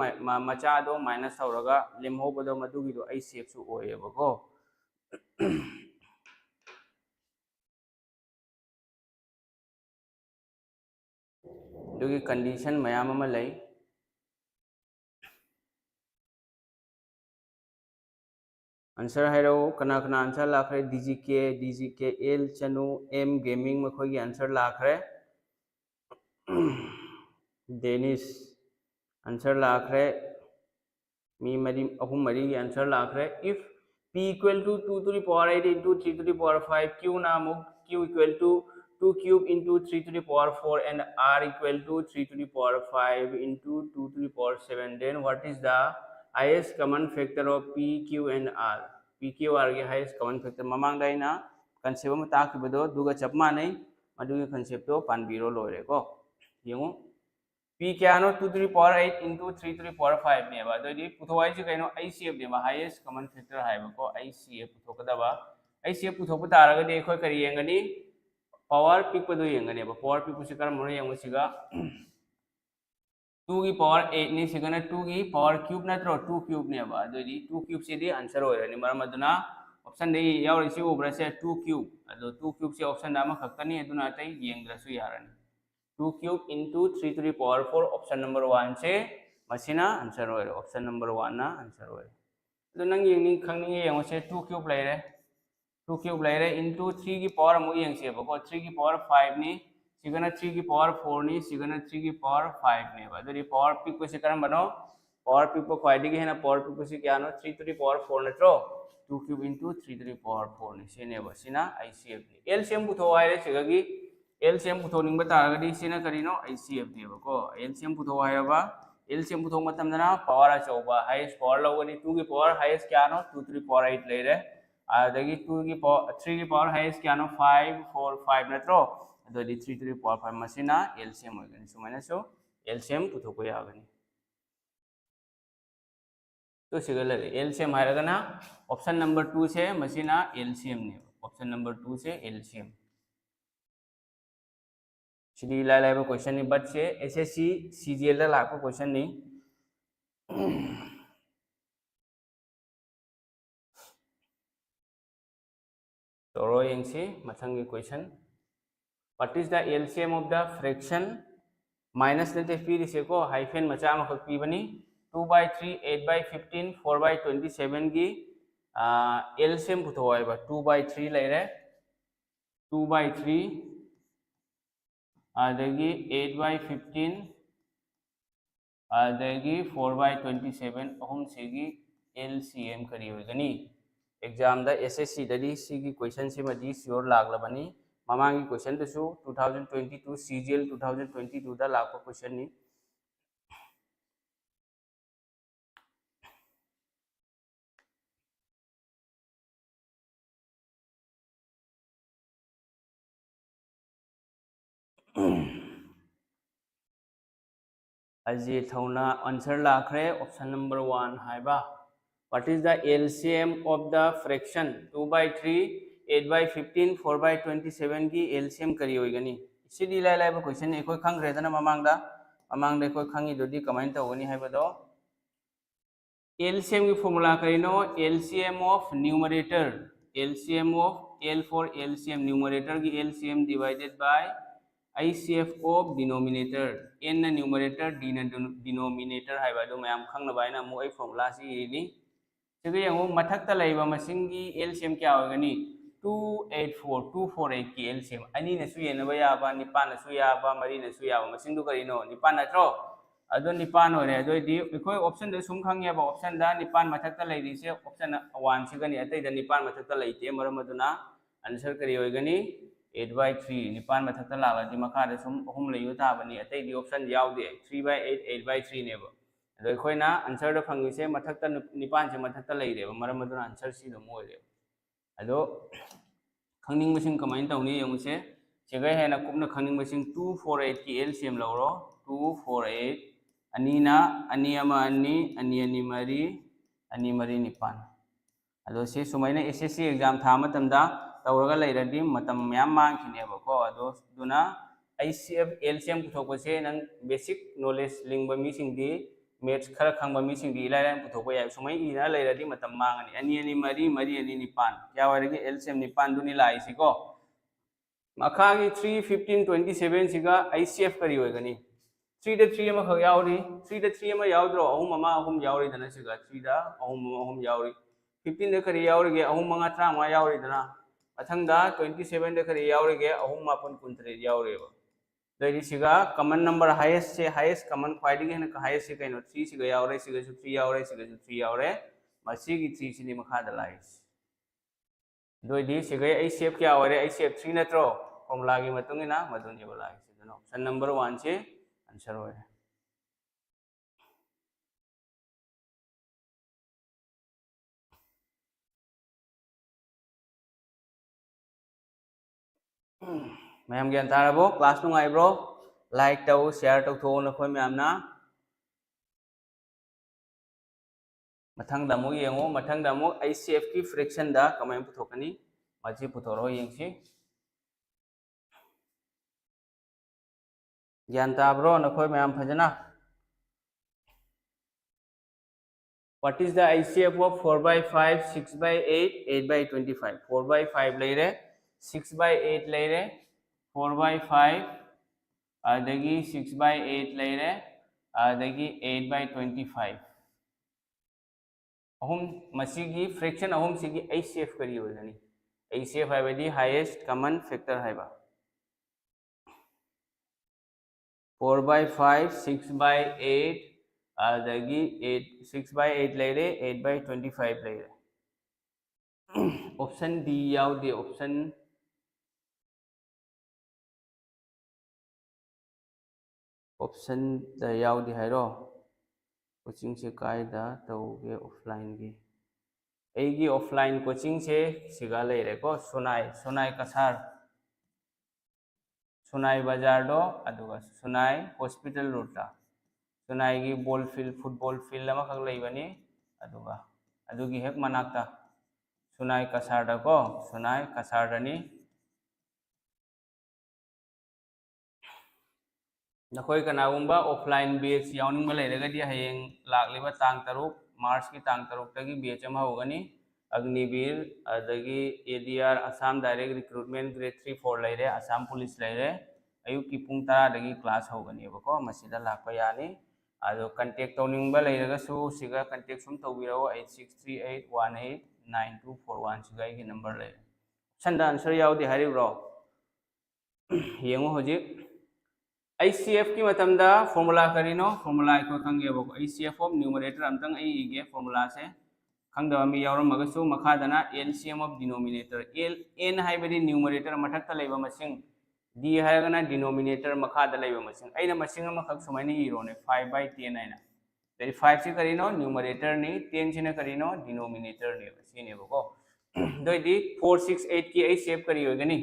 मचादो माइनस तौरगा लेमहोबदो मदुगिदो ICF सु ओयेबको दुगी कंडीशन मयाम अमा लई आंसर है कना कना आंसर लाखरे DGK L Chanu M gaming मखोगी आंसर लाखरे डेनिस आंसर लाखरे मी मरी अहुम मरी की आंसर लाखरे if P equal to 2 to the power 8 into 3 to the power 5 Q नामु Q equal to 2 cube into 3 to the power 4 and R equal to 3 to the power 5 into 2 to the power 7 then what is the highest common factor of P Q and R PQR के highest common factor ममांग दाइना concept में ताकि बदो दुगा चपमा नहीं मधुगे concept तो पानबीरो लोरे को यंगो P क्या नो 2 to the power 8 into 3 to the power 5 ने बा तो ये पुथवाई जो कहीं नो ICF ने बा highest common factor है बको ICF पुथोकदा बा ICF पुथोकता आ रहा है देखो करिएंगे नी power पिक पदो येंगे ने बा power पिक पुष्कर मनो येंगो सिगा 2 की पावर 8 ni sigana 2 की पावर क्यूब नत्रो 2 क्यूब ने बा दोदी 2 क्यूब से दी आंसर होयरनी मरम अदुना ऑप्शन दे यावरिसि उब्रसे 2 क्यूब अदो 2 क्यूब से ऑप्शन दामा खक्तनी अदुना तै येंग्रसु यारनी 2 cube into 3 to the power 4 option number 1 से मसिना आंसर होय ऑप्शन नंबर 1 ना आंसर होय अदो नंग येंग खंगनी येंगो से 2 क्यूब लेरे 2 क्यूब लेरे into 3 की पावर मु येंग से बको 3 की पावर 5 नि सिगना 3 की पावर 4 नि सिगना 3 की पावर 5 ने बा अदो पावर पिक को से करम बनो पावर पिक को क्वाइडी के है ना पावर पिक को से क्या नो 3 to the power 4 नत्रो 2 cube into 3 to the power 4 नि से ने बा सिना आईसीएफ एलसीएम बुथो आइरे सिगगी एलसीएम पुथोनिंग बतारगदी सिना करिनो आईसीएफ देबको एलसीएम पुथो हायबा एलसीएम पुथो मतमदना पावर अचौबा हाईएस्ट पावर लगनी 2 की पावर हाईएस्ट क्या नो 2 to the power 8 लेरे आदगी 2 की पावर 3 की पावर हाईएस्ट क्या नो 5 4 5 नत्रो अदोदी 3 to the power 5 मसिना एलसीएम होगनी सुमाइना सो एलसीएम पुथो को यागनी तो सिगले एलसीएम हायरगना ऑप्शन नंबर 2 से मसिना एलसीएम ने ऑप्शन नंबर 2 से एलसीएम सिदी लाइव क्वेश्चन नहीं बट से एसएससी सीजीएल दा लाको क्वेश्चन नहीं तोरो यंगसी मथंगी question what is the LCM of the fraction minus नेते पी से को हाइफेन मचा मखक पीबनी 2/3 8/15 4/27 की एलसीएम पुथोयबा 2/3 लेरे 2/3 आदगी 8/15 आदगी 4/27 अहम सेगी एलसीएम करी होगनी एग्जाम दा एसएससी ददी सीगी क्वेश्चन से मदी श्योर लागलबनी ममांगी क्वेश्चन दसु 2022 सीजीएल 2022 दा लाको क्वेश्चन नी अजी थौना आंसर लाखरे ऑप्शन नंबर 1 हाइबा what is the LCM of the fraction 2/3 8/15 4/27 की एलसीएम करी होगनी सिदी लाइ लाइब क्वेश्चन एकोय खंग्रेदना ममांगदा एकोय खंगी दोदी कमेंट तौगनी हाइबदो एलसीएम की फॉर्मूला करिनो LCM of numerator LCM of L for LCM numerator की LCM divided by ICF of denominator n na numerator d na denominator hai ba do mayam khang na bai na mo ai formula si ni sigi yang mathak ta lai ba masing gi LCM kya hoga ni 284 248 ki LCM ani na su yena ba ya ba ni pa na su ya ba mari na su ya ba masing du kari no ni pa na tro ado ni pa no re ado di koi option da sum khang ya ba option da ni pa mathak ta lai ri se option 1 si ga ni atai da ni pa mathak ta lai te maram aduna answer kari hoga ni 8/3 निपान मथक्ता लालादी मखादा सुम अहुम लैयो ताबनी अतै the option यावदे 3/8 8/3 नेबो अदो अखोइना answer the फंगिसे मथक्ता निपान से मथक्ता लैरेबो मरम मदुना answer C दो मोरे अदो खंगनिंग मसिंग कमाइन तौनी यमुसे सेगै हेना कुपना खंगनिंग मसिंग 248 की LCM लौरो 248 अनीना अनी अमा अनी अनी अनी मरी अनी मरी निपान अदो से सुमाइना एसएससी एग्जाम था मतमदा तौरगा लेरदी मतम म्याम मांखिनेबको अदो दुना आईसीएफ एलसीएम पुथोकसे नंग बेसिक नॉलेज लिंगबा मिसिंगदी मैथ्स खरा खंगबा मिसिंगदी इलाइलाइन पुथोको याय सुमाइ इना लेरदी मतम मांगनी अनि अनि मरी मरी अनि निपान क्या वरगे एलसीएम निपान दुनी लाइसिको मखागी 3 15 27 सिगा आईसीएफ करी होगनी 3 द 3 अमा खग यावरी 3 द 3 अमा यावद्रो अहुम अमा अहुम यावरी दना सिगा 3 दा अहुम अहुम यावरी 15 द करी यावरीगे अहुम मंगा ट्रामा यावरी दना अथंगा 27 द करी यावरीगे अहुम मापन कुंतरे यावरेबो दैदि सिगा कॉमन नंबर हाईएस्ट से हाईएस्ट कॉमन क्वाइडी है ना हाईएस्ट से कइनो 3 सिगा यावरे सिगा 3 यावरे सिगा 3 यावरे मसीगी 3 सिनी मखादा लाइस दोइदि सिगा आईसीएफ क्या आवरे आईसीएफ 3 नत्रो फॉर्मूला की मतुंगिना मदुन एबो लाइस दनो ऑप्शन नंबर 1 से आंसर होय मैम ज्ञान तारबो क्लास नुंगाइब्रो लाइक तौ शेयर तौ थो नखोय मैमना मथंग दमु येंगो मथंग दमु आईसीएफ की फ्रैक्शन दा कमाय पुथोकनी माजी पुथोरो येंगसी ज्ञान ताब्रो नखोय ma'am फजना What is the ICF of 4 by 5, 6 by 8, 8 by 25? 4 by 5 later, 6 by 8 later, 4 by 5, adagi 6 by 8 later, adagi 8 by 25. Ahum masigi fraction ahum sigi ICF kari hoigani. ICF hai highest common factor haiba. 4 by 5, 6 by 8, adagi 8, 6 by 8 later, 8 by 25 later. Option D yaudi option da yaudi hairo coaching se kaida tauge offline gi eigi offline coaching se siga leire ko sunai kasar sunai bazar do aduga sunai hospital road sunai gi ball field football field ama khak leibani aduga adugi hek manakta sunai kasar da ko sunai kasar dani नखोई कनागुंबा offline batch यावनिंग लेरगदी हयेंग लाखलिबा तांग तरुक मार्च की तांग तरुक तगी batch अमा होगनी अग्निवीर अदगी ADR Assam direct recruitment grade 3 4 लेरे Assam police लेरे अयुक की पुंग 10 दगी क्लास होगनी बको मसिदा लाखपा यानी आदो कांटेक्ट तौनिंगबा लेरगसु सिगा कांटेक्ट सुम तौबिरो 8638189241 सिगा की नंबर ले संदा आंसर यावदि हारिब्रो येंगो होजिक ICF की मतमदा फॉर्मूला करीनो फॉर्मूला को खंगे बको ICF ऑफ न्यूमरेटर अमतंग आई इगे फॉर्मूला से खंगदवा मी यावरम मगसु मखादना LCM ऑफ डिनोमिनेटर n हाइबदी न्यूमरेटर मथक्ता लेबा मसिंग d हायगना डिनोमिनेटर मखादा लेबा मसिंग आइना मसिंग अमा खक सुमाइनी इरोने 5 by 10 आइना तेरी 5 से करीनो न्यूमरेटर नि 10 सिने करीनो डिनोमिनेटर ने सिने बको दोइदी 468 की ICF करी होगनी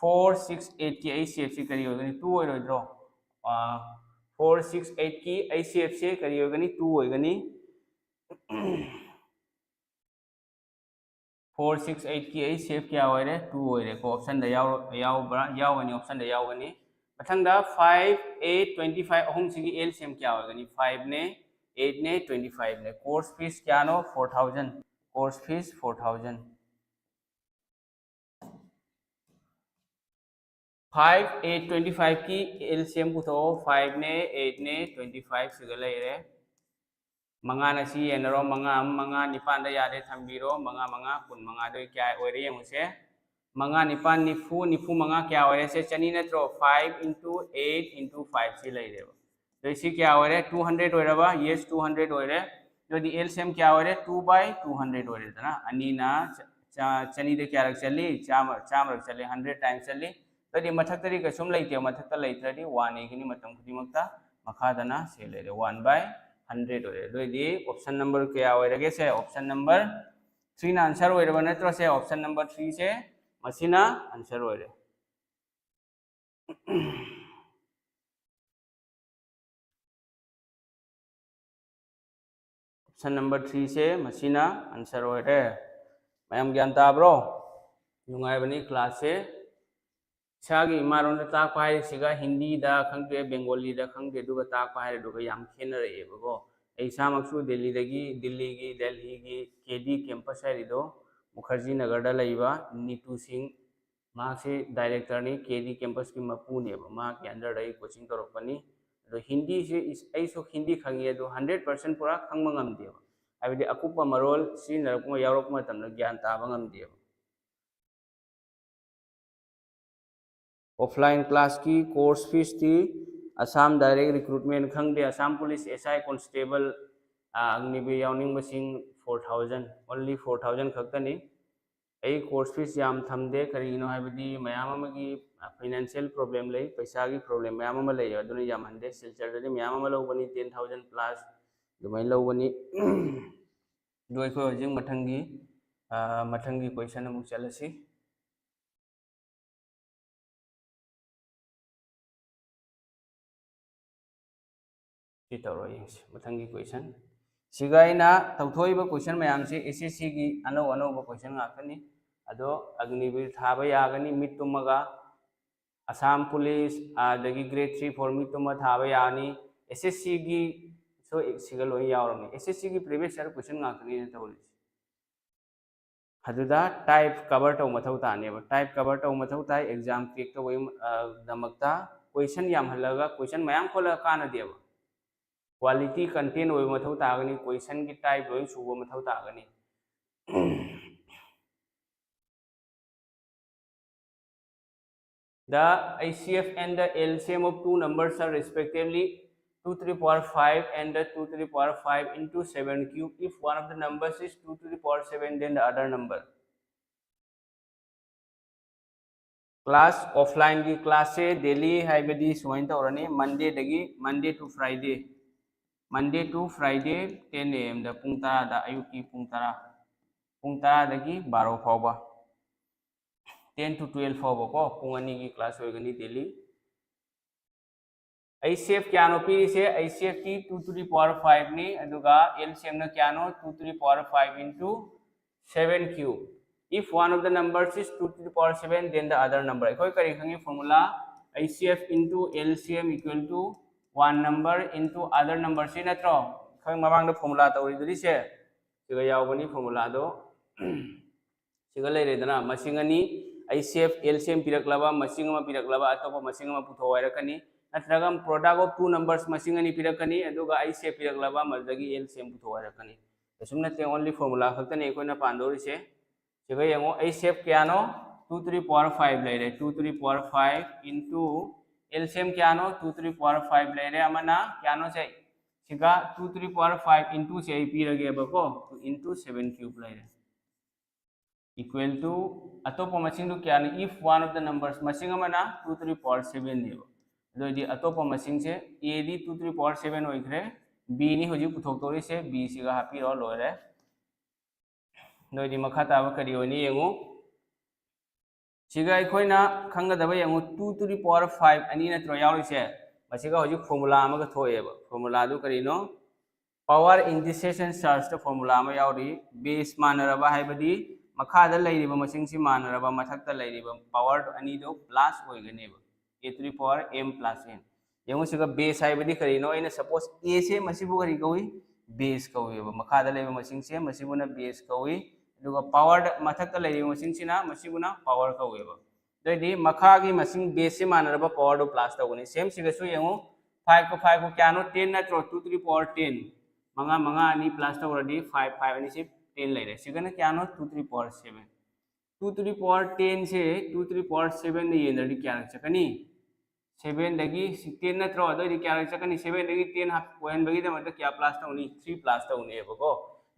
468 की ICF से करी होगनी 2 होइरोद्रो 468 की ICF से करी होगनी 2 होगनी 468 की ICF क्या होइरे 2 होइरे को ऑप्शन द यावगनी ऑप्शन द यावगनी मथंगदा 5 8 25 अहम सिगी LCM क्या होगनी 5 ने 8 ने 25 ने कोर्स फीस क्या नो 4000 कोर्स फीस 4000 5 8 25 की LCM पुथो 5 ने 8 ने 25 सिगा लेरे मंगा नसी एनरो मंगा निपान दा यादे थंबीरो मंगा कुन मंगा दो क्या ओरे यमुसे मंगा निपान निफु मंगा क्या ओरे से चनी नत्रो 5 into 8 into 5 से लेरे तो इसी क्या ओरे 200 ओरेबा यस 200 ओरे जो दी LCM क्या ओरे 2 by 200 ओरे तना अनीना चनी दे क्या रख चली चाम रख चली 100 टाइम्स चली तदी मथक तरी कसुम लेते मथक त लेतरी 1 एगिनी मतम खुदिमक्ता मखादना से लेरे 1 by 100 ओरे दोइदी ऑप्शन नंबर क्या ओरेगे से ऑप्शन नंबर 3 ना आंसर ओरेबा नत्रो से ऑप्शन नंबर 3 से मसिना आंसर ओरे ऑप्शन नंबर 3 से मसिना आंसर ओरे मैम ज्ञान ताब्रो नुंगाइबनी क्लास से सागी मारोन ताक पाइ सिगा हिंदी दा खंगे बेंगोली दा खंगे दुगा ताक पाइ दुगा याम खेनरे बगो ऐसामक्सु दिल्ली की केडी कैंपस है मुखर्जी नगर दा लइबा नीतू सिंह मा से डायरेक्टर ने केडी कैंपस की मपूने मा के अंदर दई कोचिंग तोरपनी तो हिंदी से ऐसो हिंदी खंगे दो 100% पूरा खंगमंगम देव आबदि अकुपा मरोल सी नरकुमा यावरकुमा तमन ज्ञान ताबंगम देव ऑफलाइन क्लास की कोर्स फीस थी असम डायरेक्ट रिक्रूटमेंट खंगदे Assam police SI constable Agniveer यावनिंग मसिंग 4000 ओनली 4000 खक्तनी ए कोर्स फीस याम थमदे करिनो हाइबदी मयाम अमगी फाइनेंशियल प्रॉब्लम लई पैसा की प्रॉब्लम मयाम अम लई अदुनी याम हंदे सिलचर दे मयाम अम लौबनी 10000 प्लस दुमै लौबनी दोय को जिंग मथंगी क्वेश्चन अमु चलसी मथंगी क्वेश्चन सिगाइना तौथोइबा क्वेश्चन मयाम से SSC की अनौब क्वेश्चन गाकनी अदो अग्निवीर थाबा यागनी मितुमगा असम पुलिस आदगी ग्रेड 3 4 मितुम थाबा यानी SSC की सो सिगा लोई यावरम एसएससी की previous year question ngakni tawri haduda type cover taw mathau tane ba type cover taw mathau tai exam click to damakta question yam halaga question mayam khola kana deba quality content oi mathau tagani question ki type loi suba mathau tagani the ICF and the LCM of two numbers are respectively 2 to the power 5 and the 2 to the power 5 into 7 cube. If one of the numbers is 2 to the power 7, then the other number. Class offline की class से daily है बदी सुइन तो औरने Monday to Friday 10 AM दा पुंगता दा अयुकी पुंगता दगी 12 फावबा 10 to 12 फावबा को पुंगनी की class होएगनी daily ICF क्या नो पी से ICF की 2 to the power 5 knee अदुगा LCM ना क्या नो 2 to the power 5 into 7 cube. If one of the numbers is 2 to the power 7, then the other number. कोई करें खंगे formula ICF into LCM equal to one number into other number से ना तो खंग मबांग the formula तो उरी से सिगा याव बनी formula दो सिगा ले रेदना मशींगनी ICF LCM पिरक लबा मशींग में पिरक लबा अतो मशींग में पुथो वायरक कनी नत्रगम प्रोडक्ट ऑफ टू नंबर्स मशींगनी पिरकनी अदुगा ICF पिरकलबा मदगी LCM पुथोरकनी असुमनते ओनली फार्मूला खतने एकोना पांदोरी से सिगा यंगो ICF क्यानो 2 to the power 5 लेरे 2 to the power 5 into LCM क्यानो 2 to the power 5 लेरे अमना क्यानो से सिगा 2 to the power 5 into से पिरगे बको into 7 cube लेरे equal to अतोप मशींग दु क्यानो if one of the numbers मशींग अमना 2 to the power 7 देबो दोदी अतोप मशींग से A दी 2 to the power 7 होइखरे B नी होजि पुथोक्तोरी से B सिगा हापी रो लोरे दोदी मखा ताबा करी होनी यंगो सिगा अखोइना खंगदबा यंगो 2 to the power 5 अनि नत्रो यावरिसे मसिगा होजि फार्मूला अमगा थोएबा फार्मूला दु करिनो power indices and charge the formula अमा यावरि बेस मानरबा हाइबदी मखादा लैरिबा मसिंग सि मानरबा मथक्ता लैरिबा पावर अनि दो प्लस होइगनेबा A to the power m plus n यंगो सिगा बेस हाइबदी करिनो इन सपोज A से मसिबु करि कवि बेस कविबा मखादा लेबा मसिंग से मसिबुना बेस कवि दुगा पावर मथक्ता लेबा मसिंग सिना मसिबुना पावर कविबा दोदी मखागी मसिंग बेस से मानरबा पावर दो प्लस तगनि सेम सिगसु यंगो 5 को क्यानो 10 नत्रो 2 to the power 10 मंगा अनि प्लस तगरदी 5 अनि से 10 लेरे सिगना Keanu 2 to the power 7 2 to the power 10 से 2 to the power 7 ने येनरदी क्या रखचकनी 7 दगी 10 नत्रो दोदी क्या रखचकनी 7 दगी 10 पॉइंट बगी दमत क्या प्लस तौनी 3 प्लस तौनी बको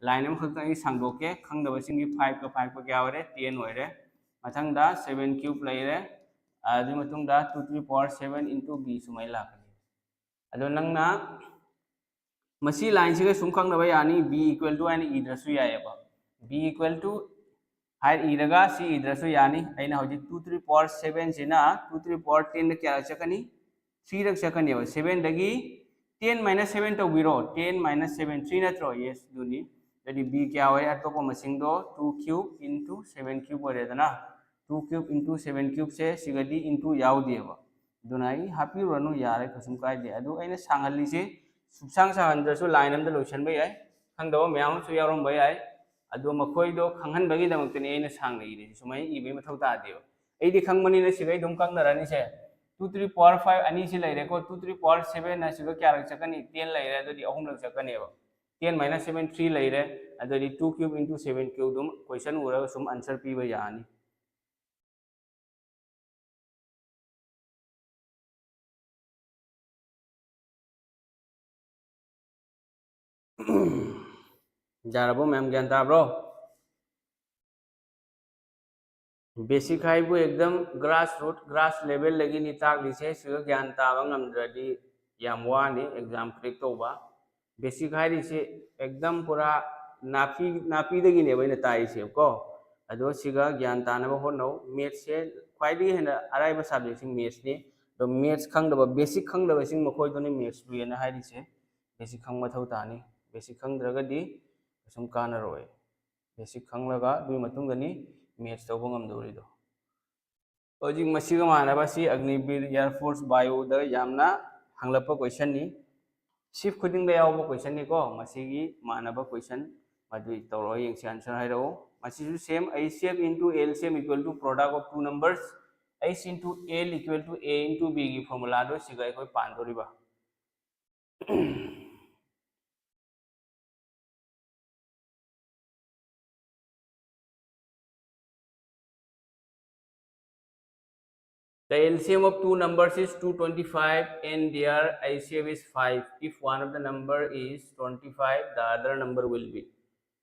लाइन अम खतंगी सांगदोके खंगदबसिंगी 5 को क्या होरे 10 होरे मथंगदा 7 क्यूब लैरे आदि मतुंगदा 2 to the power 7 into b सुमाय लाकनी अदो नंगना मसी लाइन सिगे सुम खंगदबा यानी b equal to आणि इदरसु यायबा b equal to हाय इरगा सी इदरसु यानी आइना हौजि 2 to the power 7 सिना 2 to the power 10 द क्या रखचकनी 3 रखचकनी 7 दगी 10 minus 7 तो बिरो 10 minus 7 3 नत्रो यस दुनी यदि b क्या होय अतोप मसिंग दो 2 क्यूब into 7 क्यूब होरेदना 2 क्यूब into 7 क्यूब से सिगदी into याव दिएबा दुनाई हापी रनु यारे कसम कायदे अदु आइना सांगहली से सुबसांग सांगहनदसु लाइन अमदा लोशन बय आय खंगदो म्याम सु यावरम बय आय अदो मखोय दो खंगहन बगी दमकतने एना सांगने इरे सुमाय इबे मथौ तादेव एदि खंगमनी ने सिगै दुम कंगनरानी से 2 to the power 5 अनि से लैरे को 2 to the power 7 ना सिगा क्या रखचकनी 10 लैरे अदोदि अहुम रखचकनेबा 10 minus 7 3 लैरे अदोदि 2 क्यूब into 7 क्यूब दुम क्वेश्चन उरगा सुम आंसर पीबा यानी जारबो मैम ज्ञान ताब्रो बेसिक हाइबु एकदम ग्रास रूट ग्रास लेवल लगी निताक लिसे सिगा ज्ञान ताबा ngamdradi याम वानी एग्जाम क्लिक तोबा बेसिक हाइरि से एकदम पूरा नापी दगी ने बइना ताई से को अदो सिगा ज्ञान तानबा होनो मैथ्स से ख्वाइदि हेना अराइबा सब्जेक्ट सिंग मैथ्स ने दो मैथ्स खंगदबा बेसिक खंगदबा सिंग मखोय दोनि मैथ्स लुयना हाइरि से बेसिक खंग मथौ तानी बेसिक खंगद्रगदी सम कानरोय बेसिक खंगलगा दुई मतुंगनी मैथ्स तौबो ngamदोरिदो होजिक मसिगा मानबा सि अग्निवीर एयर फोर्स बायो द यामना हंगलप क्वेश्चन नि shift खुदिंग दे याव क्वेश्चन नि को मसीगी मानब क्वेश्चन मदु तौरो यंगसे आंसर हाइरो मसीजु same HCF into LCM equal to product of two numbers H into L equal to A into B की formula दो सिगा कोई पांडोरिबा The LCM of two numbers is 225 and their HCF is 5. If one of the number is 25, the other number will be.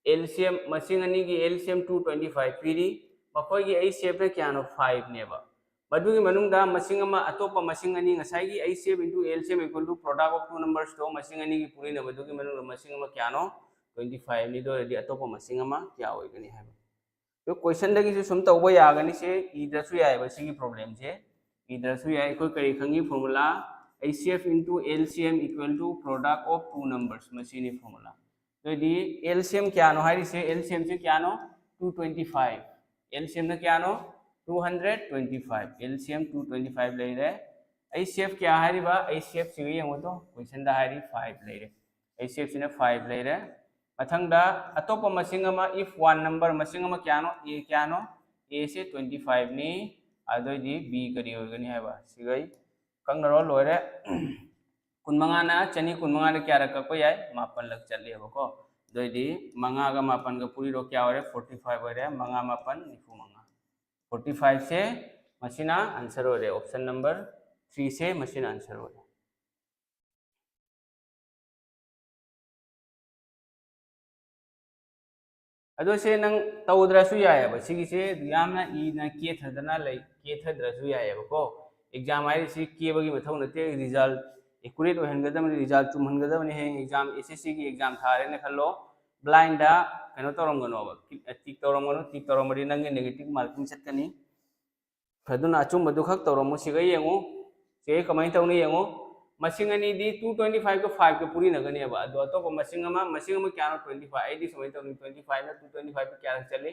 LCM machine ani ki LCM 225 piri makoi ki HCF re kya no 5 neba. Madu ki manung da machine ama atopa machine ani ngasai ki HCF into LCM equal to product of two numbers to machine ani ki puri na madu ki manung machine ama kya no 25 ni do ready atopa machine ama kya hoi gani hai. तो question दगी से सुम तौबा यागनी से इधर सु याय बसी problem से इधर सु याय कोई करी खंगी formula HCF into LCM equal to product of two numbers मशीनी फार्मूला तो दी LCM क्या नो हारी से LCM से क्या नो 225 LCM ने क्या नो 225 LCM 225 ले रहे HCF क्या हारी बा HCF से ये तो क्वेश्चन दा हारी 5 ले रहे HCF से ने 5 ले रहे मथंगदा अतोप मसिंग अमा if one number मसिंग अमा क्या नो A से 25 नि अदोदी B करी होगनी है बा सिगई कंगरो लोरे कुनमंगा ना चनी कुनमंगा ने क्या रखा को याय मापन लग चले बको दोदी मंगा का मापन का पूरी रो क्या हो रे 45 हो रे मंगा मापन निफु मंगा 45 से मशीना आंसर हो रे ऑप्शन नंबर 3 से मशीन आंसर हो रे अदोसे नंग तौद्रसु यायबा सिगिसे यामना इना के थदना लई के थद्रसु यायबको एग्जाम आइसी केबगी मथौ नते रिजल्ट एक्यूरेट ओहनगदम रिजल्ट चुमहनगदम हे एग्जाम एसएससी की एग्जाम थारे ने खल्लो ब्लाइंड दा कनो तोरमगनो टिक तोरमरी नंग नेगेटिव मार्किंग चटकनी फदुना अचुम मदु खक तोरमो सिगा येंगो से कमाई तौनी येंगो मसिंग अनि दी 225 को 5 के पूरी नगने बा दो तो को मसिंग में क्या 25 आई दी समय तो 25 ना 225 पे क्या चले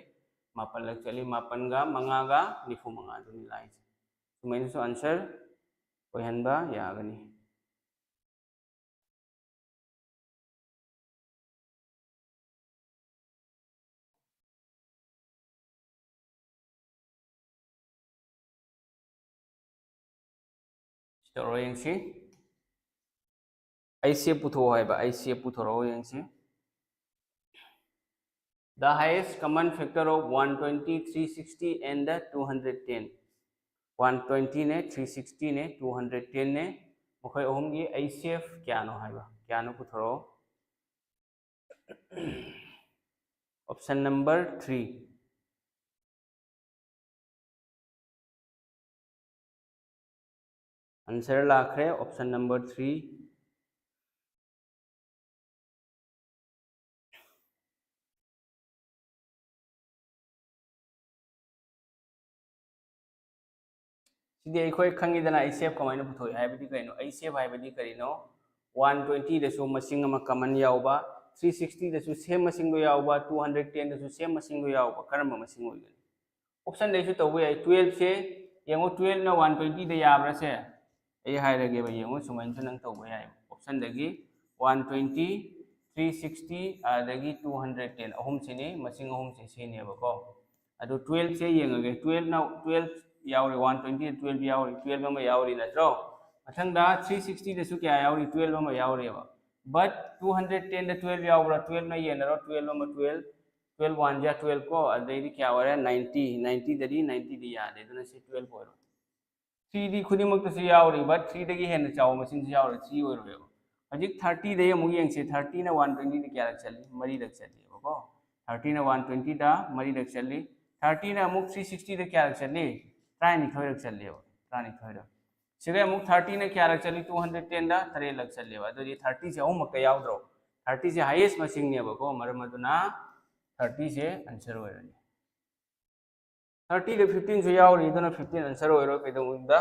मापन लग चली मापन गा मंगा गा निफु मंगा दुनी लाइन समय सो आंसर कोहनबा यागनी स्टोरो यंगसी ऐसे पुथो है बा ऐसे पुथो यंगसी The highest common factor of 120, 360 and the 210. 120 ने 360 ने 210 ने मुखै ओम की HCF क्या नो है बा क्या नो पुथरो ऑप्शन नंबर 3 आंसर लाखरे ऑप्शन नंबर 3 सिदे अखोय खंगिदना HCF कमाइनो पुथोय हाइबदी कइनो HCF हाइबदी करिनो 120 दसु मसिंग अमा कमन यावबा 360 दसु सेम मसिंग दो यावबा 210 दसु सेम मसिंग दो यावबा करम मसिंग होइगनी ऑप्शन देसु तौबो याय 12 से येंगो 12 ना 120 दे याब्रा से ए हाइरगे बा येंगो सुमाइन से नंग तौबो याय ऑप्शन दगी 120 360 आदगी 210 अहुम सेने मसिंग अहुम से सेनेबको अदु 12 से येंगगे 12 ना 12 यावरी 120 12 यावरी 12 में यावरी नत्रो मथंगदा 360 दसु क्या यावरी 12 में यावरी बा बट 210 द 12 यावरा 12 ना येनरो 12 में 12 12 1 जा 12 को अदैदी क्या वरे 90 90 ददी 90 दी यादे दना से 12 होरो 3 दी खुदी मक तसे यावरी बट 3 दगी हेन चाव मसिन से यावरी 3 होरो यो हजिक 30 दे मु येंग से 30 ना 120 दी क्या रख चली मरी रख चली बको 30 ना 120 दा मरी रख चली 30 ना मुक 360 दे क्या रख चली ट्राइनी थोय रख चली ट्राइनी थोय रख सिगे मुक 30 ने क्या रख चली 210 दा 3 लग चली बा तो ये 30 से अहुम मक यावद्रो 30 से हाईएस्ट मसिंग ने बको मरम मदुना 30 से आंसर होयरनी 30 दे 15 से यावरी दोना 15 आंसर होयरो केदमुदा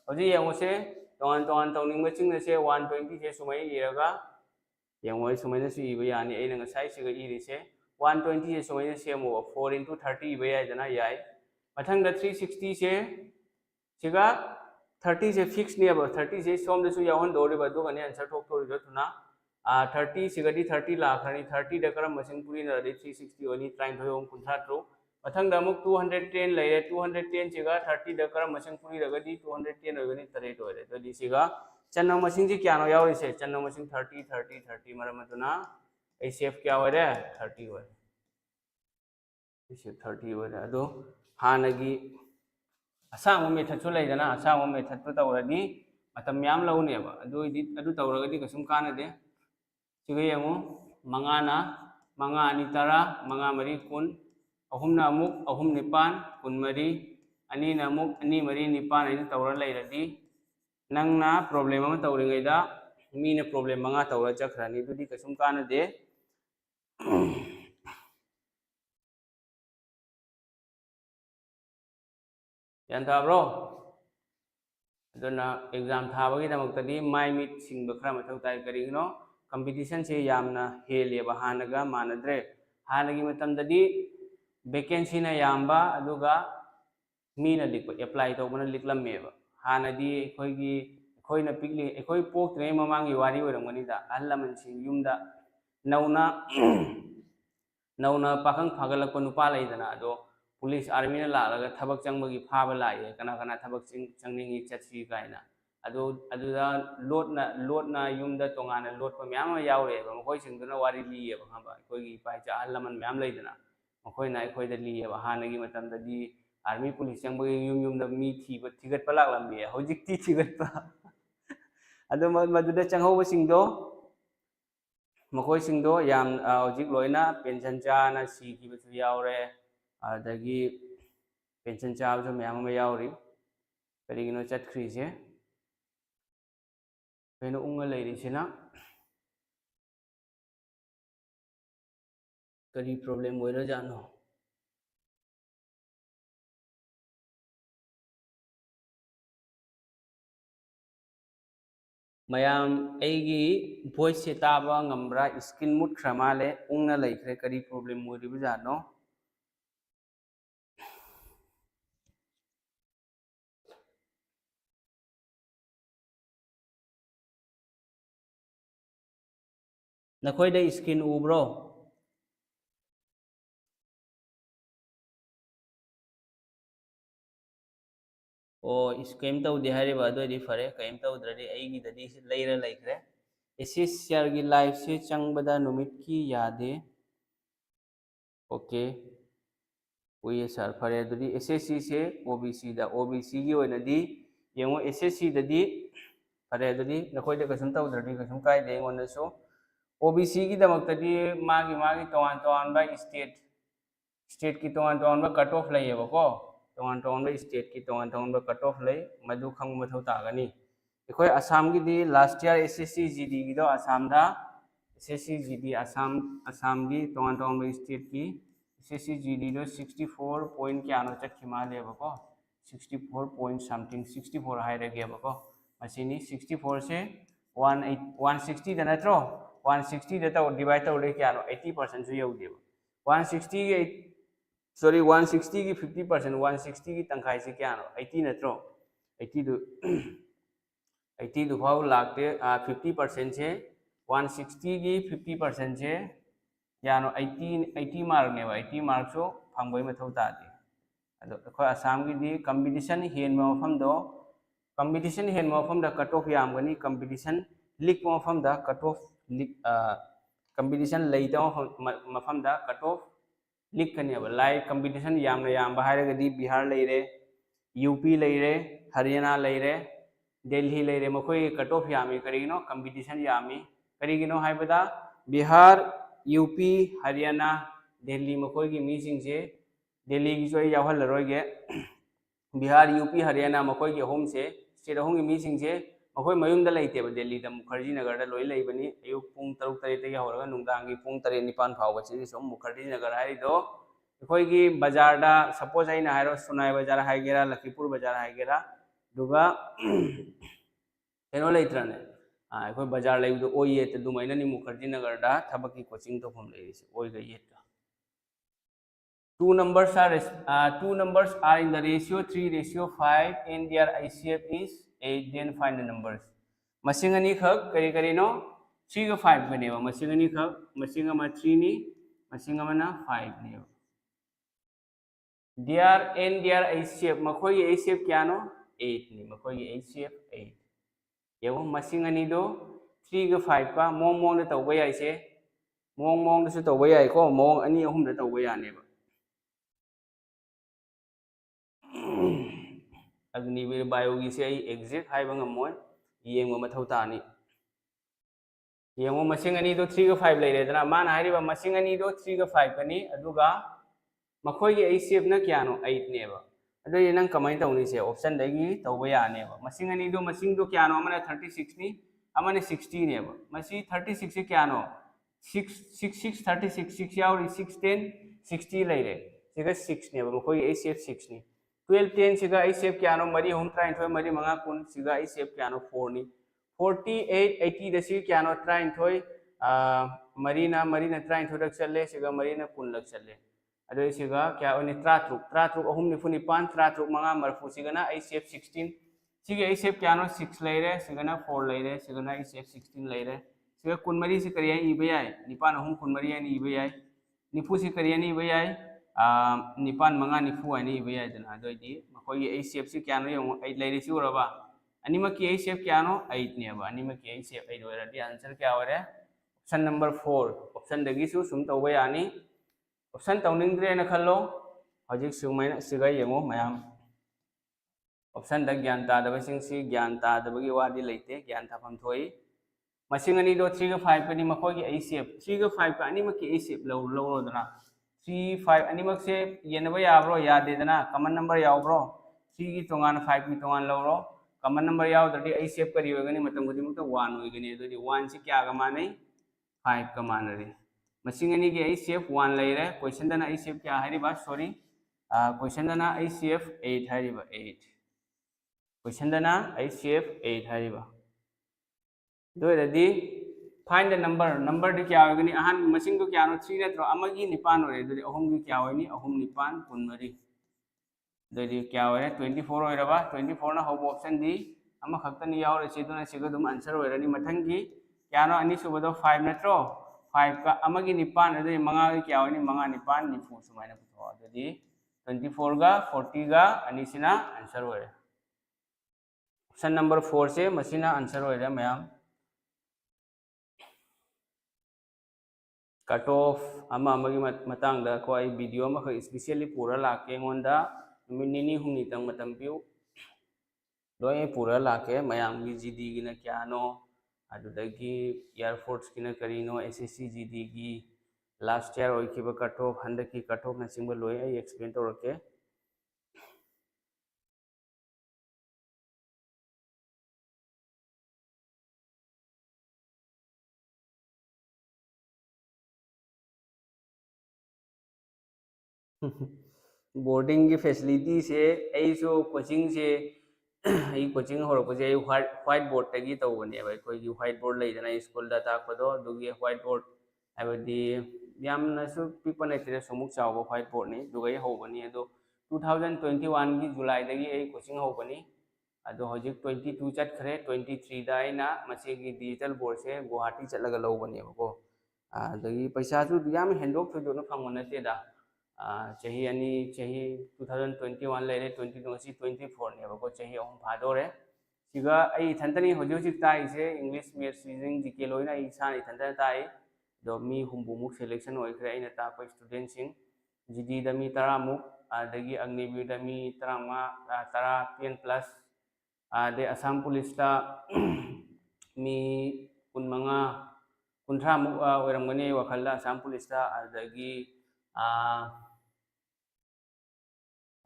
हजि यंगो से तोन तौनिंग मचिंग ने से 120 से सुमै येरगा यंगो सुमै ने सु इबे यानी ए नंग साइ सिगे इरि से 120 से सुमै ने सेमो 4 into 30 इबे याय जना याय मथंग द 360 से सिगा 30 से फिक्स ने अब 30 से सोम दसु यावन दोरे बदु गने आंसर ठोक थोरि दो तुना 30 सिगदी 30 लाखनी 30 द करम मसिंग पुरी नरदी 360 ओनी 39 ओम कुंथा ट्रो मथंग दमुक 210 लेरे 210 सिगा 30 द करम मसिंग पुरी रगदी 210 ओगनी तरे तोरे तो दी सिगा चन्नो मसिंग जी क्या नो यावरी से चन्नो मसिंग 30 30 30 मरम मतुना एसीएफ क्या होरे 30 होरे एसीएफ 30 होरे अदो हानगी असांग मेथड सु लेदना असांग मेथड तो तवरदी मतम याम लौनेबा अदो इदि अदु तवरगदी कसुम कानदे सिगे यमु मंगाना मंगा अनि तरा मंगा मरी कुन अहुमना अमुक अहुम निपान कुन मरी अनि ना अमुक अनि मरी निपान इदि तवरा लेरदी नंगना प्रॉब्लम अमा तवरिंगैदा मीना प्रॉब्लम मंगा तवरा चखरानी दुदि कसुम कानदे यानताब्रो अदुना एग्जाम थाबगी दमक्तदी माइ मिट सिंग खरा मथौ ताई करिनो कंपटीशन से यामना हेलेबा हानगा मानद्रे हानगी मतमददी वैकेंसी ना यामबा अदुगा मीना लिखो अप्लाई तौबना लिखलमेबा हानदी अखोइना पिकली अखोइ पोक्तने ममांगी वारी ओरंगनिदा अहलमन सिंग युमदा नौना नौना पाखंग फागलको नुपा लैदना अदो पुलिस आर्मी ना लागा थबक चंगबगी फाबा लाए कना कना थबक चंगनिंगी चटसी कायना अदो अदुदा लोटना युमदा तोंगाना लोटपा म्याम यावरेबा मखोइ सिंगदना वारी लिएबा खबा अखोइगी पाइचा अहलमन म्याम लैदना मखोइना अखोइदा लिएबा हानगी मतमददी आर्मी पुलिस चंगबगी युमदा मी थिगतपा लागलम्बे हौजिकती थिगतपा अदो मदुदा चंगहौबा सिंगदो मखोइ सिंगदो याम हौजिक लोइना पेंशन चाना सीखिबसु यावरे अदगी पेंशन चाबसु म्याम यावरी करिगिनो चटख्रीसे कहीं उंग लेरिसिना करी प्रॉब्लम होइरा जानो मयाम एगी वॉइस से ताबा ngambra स्क्रीन मुट खमाले उंगना लेखरे करी प्रॉब्लम होइरिबु जानो नखोइदा स्क्रीन उब्रो ओ स्कैम तौदे हारिबा अदोदि फरे कैम तौद्रदि एगी ददि लेरा लेखरे एसएससीआर की लाइफ से चंगबदा नुमित की यादे ओके ओये सर फरे ददि एसएससी से ओबीसी की ओइनदि येंगो एसएससी ददि फरे ददि नखोइदा कसुम तौद्रदि कसुम कायदे ओनसो ओबीसी की दमक्तदि मागी तोवान तोवान बा स्टेट की तोवान तोवान बा कट ऑफ लइयेबको तोवान तोवान बा स्टेट की तोवान तोवान बा कट ऑफ लई मधु खंग मथौ तागनी एखोय असम की दी लास्ट ईयर एसएससी जीडी की दो असम दा एसएससी जीडी असम की तोवान तोवान बा स्टेट की एसएससी जीडी दो 64 पॉइंट क्या नो चटखि मालेबको 64 पॉइंट समथिंग 64 हाइरेगेबको मसिनी 64 से 160 दा नत्रो 160 दा तो डिवाइड तौरे क्या नो 80% सु यौदेबो 160 के सॉरी 160 की 50% 160 की तंखाई से क्या नो 80 नत्रो 80 दो फाउ लागते 50% से 160 की 50% से क्या नो 80 मार्क ने 80 मार्क सो फंगबई मथौ तादे अदो अखो असम की दी कंपटीशन हेन मफम दो कंपटीशन हेन मफम दा कट ऑफ यामगनी कंपटीशन लीग मफम दा कट ऑफ लीग कंपटीशन लेइता मफम दा कट ऑफ लीग कनेबा लाई कंपटीशन यामना याम हायरगदी बिहार लेरे यूपी लेरे हरियाणा लेरे दिल्ली लेरे मखोई कट ऑफ यामी करिगिनो कंपटीशन यामी करिगिनो हाइबदा बिहार यूपी हरियाणा दिल्ली मखोई की मीसिंग से दिल्ली की जो यावहल रोगे बिहार यूपी हरियाणा मखोई की होम से स्टेट होम की मीसिंग से मखोई मयुमदा लेतेबा दिल्ली दा मुखर्जी नगर दा लोई लेबनी अयुक पुंग 6-3 तगी हौरगा नुंदांगी पुंग 3-9 फावगा से सो मुखर्जी नगर हाइदो अखोई की बाजार दा सपोज आइना हाइरो सुनाय बाजार हाइगेरा लखीपुर बाजार हाइगेरा दुगा केनो लेत्रने अखोई बाजार लेबदो ओयेत दुमैना नि मुखर्जी नगर दा थबकी कोचिंग तो फम लेरिसे ओयगा येत two numbers are in the ratio 3:5 and their ICF is 8. Then find the numbers. Masing ani khak kari no 3 ga 5 gane ba masing ani khak masing ama 3 ni masing ama na 5 ne ba There and there a shape makoi a shape kya no 8 ni makoi a shape 8 yau masing ani do 3 ga 5 ka mong mong da tawba yai se mong mong da su tawba yai ko mong ani ahum da tawba ya ne ba agni bir bio gi se ai exact hai ba ngamoi yeng ma mathau ta ni yeng masing ani do 3 ga 5 lai re dana man hai ri ba masing ani do 3 ga 5 ka ni aduga makoi gi a shape na kya no 8 ne ba ado ye nang kamai tawni se option dagi tawba ya ne ba masing ani do masing do kya no amana 36 ni amane 60 ne ba masi 36 se kya no 6 36 6 yauri 6 10 60 lai re siga 6 ne ba makoi a shape 6 ni 12 10 siga a shape kya no mari hum try thoi mari manga kun siga a shape kya no 4 ni 48 80 da si kya no try thoi marina try thoi dak challe siga marina kun lak challe ado siga kya oni tratruk ahum ni funi pan tratruk manga marfu siga na a shape 16 siga a shape kya no 6 lai re siga na 4 lai re siga na a shape 16 lai re siga kun mari si kariya iba yai nipan ahum kun mari ani iba yai nifu si kariya ni iba yai nipan manga nifu ani iba yai dana ado di makoi a shape si kya no yung 8 lai re si uraba anima ki a shape kya no 8 ne ba anima ki a shape 8 ora di answer kya ore option number 4 option dagi su sum tawba yani option tawningdre na khallo hojik sumai siga yengo mayam option da gyan ta da basing si gyan ta da bagi wadi leite gyan ta pham thoi masing ani do 3 ga 5 pani makoi gi a shape 3 ga 5 ka ani ma ki a shape lo dana 3 5 ani mak se yenaba ya bro ya de dana common number yaw bro 3 gi tongan 5 gi tongan lo common number yaw dadi a shape kari ogani matam gudi mukta 1 ogani dadi 1 si kya ga manai 5 ka manari masing ani gi a shape 1 lai re question dana a shape kya hari ba sorry question dana a shape 8 hari ba 8 question dana a shape 8 hari ba do dadi find the number di kya ogani ahan masing do kya no 3 netro amagi nipan ore dadi ahum gi kya hoini ahum nipan kunmari dadi kya ore 24 ore ba 24 na hobo option di ama khakta ni yaw re siduna siga dum answer ore ni mathangi kya no ani subado 5 netro 5 ka amagi nipan dadi manga gi kya hoini manga nipan nifu sumaina putho dadi 24 ga 40 ga ani sina answer ore option number 4 se masina answer ore mayam cut off ama amagi matang da ko ai video ma kha especially pura la ke ngonda minini humni tang matam piu doi pura la ke mayam gi gd gi na kya no adudagi air force ki na kari no ssc gd gi last year oi ki ba cut off handa ki cut off na singba loi ai explain to rake boarding की facility से ऐसो coaching से आई coaching होरपसे आई white board तगी तौबने भाई कोई व्हाइट बोर्ड लेजना स्कूल दा ताकपदो दुगी व्हाइट बोर्ड हाबदी यामनासु पिपन नेतरे समुक चावो व्हाइट बोर्ड नि दुगै होबनी अदो 2021 की जुलाई दगी आई कोचिंग होबनी अदो हजिक 22 चटखरे 23 दा आइना मसेगी डिजिटल बोर्ड से गुवाहाटी चलगा लौबनी बको अदगी पैसासु याम हेंडोक थोदोनो फंगोनतेदा चाही अनि चाही 2021 लेरे 22 24 ने बको चाही अहम फादोरे सिगा आई थंतनी होजि होजि ताई से इंग्लिश मैथ्स रीजनिंग जीके लोइना ई सान ई थंतन ताई दो मी हुम्बु मुक सिलेक्शन होइखरे आइना ताको स्टूडेंट सिंग जीडी दमी 10 मुक आदगी अग्निवीर दमी 10 10 प्लस आदे असम पुलिस ता मी कुनमंगा कुंथ्रा मुक ओरमगनी वखल्ला असम पुलिस ता आदगी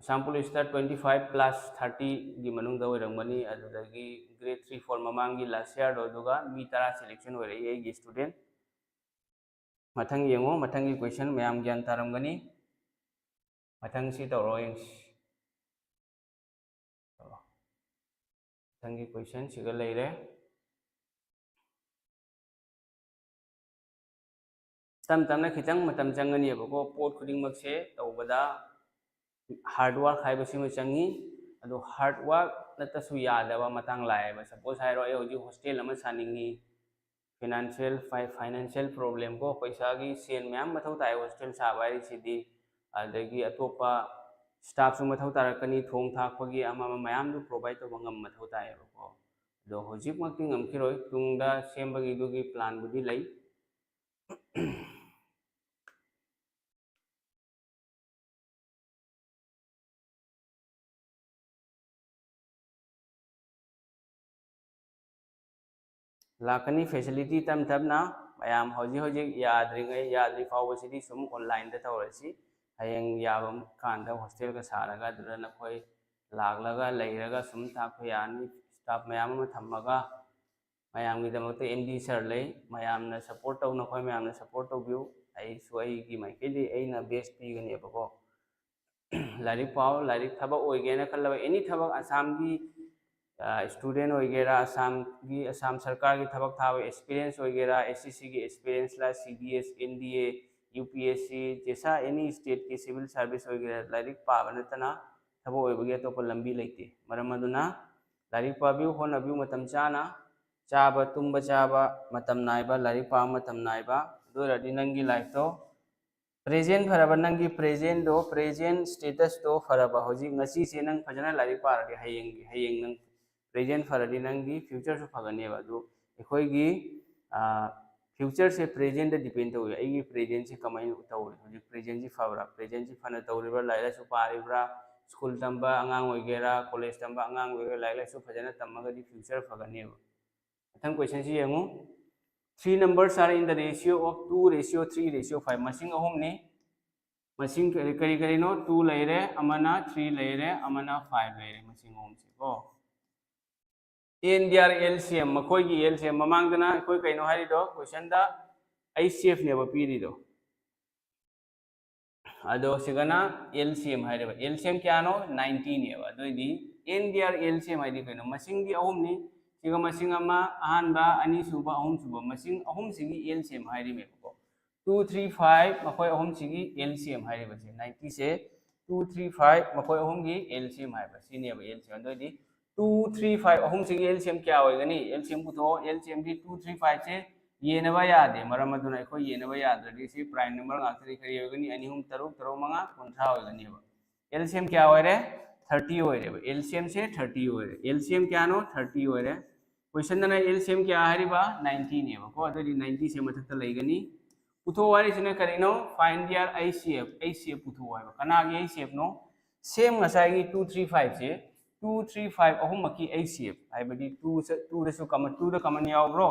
असम पुलिस 25 प्लस 30 की मनुंग दा ओरमगनी अदुदगी ग्रेड 3 4 ममांगी लास्ट ईयर दोदुगा मी 10 सिलेक्शन होरे ये स्टूडेंट मथंग येंगो मथंग की क्वेश्चन मयाम ज्ञान तारमगनी मथंग सी तौरो मथंग की क्वेश्चन सिगा लेरे तम तमना खितंग मतम चंगनी बको पोट खुदिंग मक्से तौबदा हार्ड वर्क है चंगी अदो हार्ड वर्क नतसु यादवा मतंग लाए सपोज हाइरो ए होजि हॉस्टल अमा सानिंगी फाइनेंशियल प्रॉब्लम को पैसा की सेन मैम मथौ ताय हॉस्टल साब हाइसिदी अदगी अतोपा स्टाफ सु मथौ तारकनी थोंग थाकपगी अमा मैम दु प्रोवाइड तौब ngam मथौ तायबको दो होजिक मक्ति ngam तुंगदा सेमबगी दुगी प्लान बुदी लई लाकनी फैसिलिटी तम तबना मैम होजिक याद्री फावबसिदी सुम ऑनलाइन दा तौरसी हयंग याबम कांदा हॉस्टल का सारगा दुरा नखोय लागलगा लैरगा सुम ताको यानी स्टाफ मैम में थम्मगा मैम की दमते एमडी सर ले मैम ना सपोर्ट तौ नखोय मैम ना सपोर्ट तौ बिउ आई सुई की माइकेदी एना बेस्ट पीगने बको लारिक पाव लारिक थबक ओइगेना खल्लबा एनी थबक आसाम की स्टूडेंट होगेरा असम सरकार की थबक था एक्सपीरियंस होगेरा एसएससी की एक्सपीरियंस ला सीडीएस एनडीए यूपीएससी जैसा एनी स्टेट की सिविल सर्विस होगेरा लाइक पाब नतना थबक होबगे अतोप लंबी लेते मरम अदुना लाइक पाबिउ होनबिउ मतम चाना चाबा तुम्बा चाबा मतम नाइबा लाइक पाब मतम नाइबा दोरदि नंगी लाइफ तो प्रेजेंट फरबा नंगी प्रेजेंट स्टेटस तो फरबा होजी ngasi से नंग फजना लाइक पारगे हयेंग नंग प्रेजेंट फरदी नंगी फ्यूचर सु फगनेबा दु एखोयगी फ्यूचर से प्रेजेंट डिपेंड तौय एगी प्रेजेंट से कमाई तौरे होजी प्रेजेंट से फबरा प्रेजेंट से फना तौरिबा लाइला सु पारिबरा स्कूल तंबा अंगांग होगेरा कॉलेज तंबा अंगांग होगेरा लाइला सु फजना तमगदी फ्यूचर फगनेबा मथंग क्वेश्चन से यंगु 3 numbers are in the ratio of 2:3:5 masing ahum ni masing kari no 2 leire amana 3 leire amana 5 leire masing ahum se ko NDR LCM makoi gi LCM mamang dana koi kaino hari do question da ICF ne ba piri do ado sigana LCM hari ba LCM kya no 19 ne ba do di NDR LCM hari kaino masing gi ahum ni सिगा मसिंग अमा अहानबा अनि सुबा अहुम सुबा मसिंग अहुम सिगी LCM हाइरि मेको 235 मखोय अहुम सिगी LCM हाइरि बसे 90 से 235 मखोय अहुम गी LCM हाइबा सिने बा LCM दोदि 235 अहुम सिगी LCM क्या होइगनी LCM पुथो LCM दी 235 से येनबा यादे मरम अदुना अखो येनबा याद्रदि सि प्राइम नंबर गाक्तरि करि होइगनी अनि हुम तरुक तरो मंगा कुंथा होइगनी बा LCM क्या होइरे 30 होइरे बा LCM से 30 होइरे LCM क्या नो 30 होइरे क्वेश्चन ना LCM क्या हरिबा 90 ने को अदि 90 से मथक लेगनी पुथो वारी सिने करिनो फाइंड दियर ICF पुथो वाइबा कनागी ICF नो सेम ngसाई 235 से 235 अहुम मकी ICF हाइबदी 2 दसु कमन 2 द कमन यावब्रो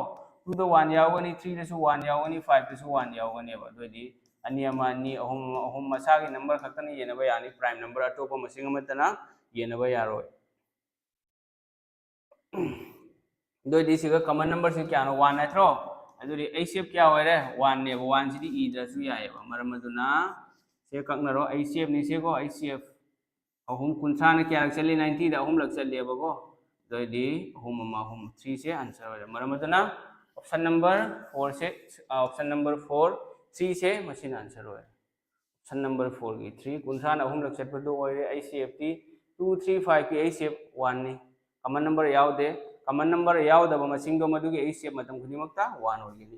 2 द 1 यावगनी 3 दसु 1 यावगनी 5 दसु 1 यावगनी बा दोदि अनि अमा नि अहुम मसागी नंबर खतनी येनबा यानी प्राइम नंबर अटोप मसिंग अमतना येनबा यारोय दोदी सिगा कॉमन नंबर से क्या नो 1 नथ्रो अदुरी ICF क्या होइरे 1 ने 1 सिदी इद्रसु यायबा मरम अदुना से ककनरो ICF नि से को ICF अहुम कुंसा ने क्या चली 90 दा अहुम लग चलेबा को दोदी अहुम 3 से आंसर होइरे मरम अदुना ऑप्शन नंबर 4 से ऑप्शन नंबर 4 3 से मशीन आंसर होइरे ऑप्शन नंबर 4 की 3 कुंसा ने अहुम लग चलपदो होइरे ICF टी 235 की ICF 1 ने कॉमन नंबर यावदे कॉमन नंबर यावदब मसिंग मदुगी ICF मतम खुदिमक्ता 1 होगिनी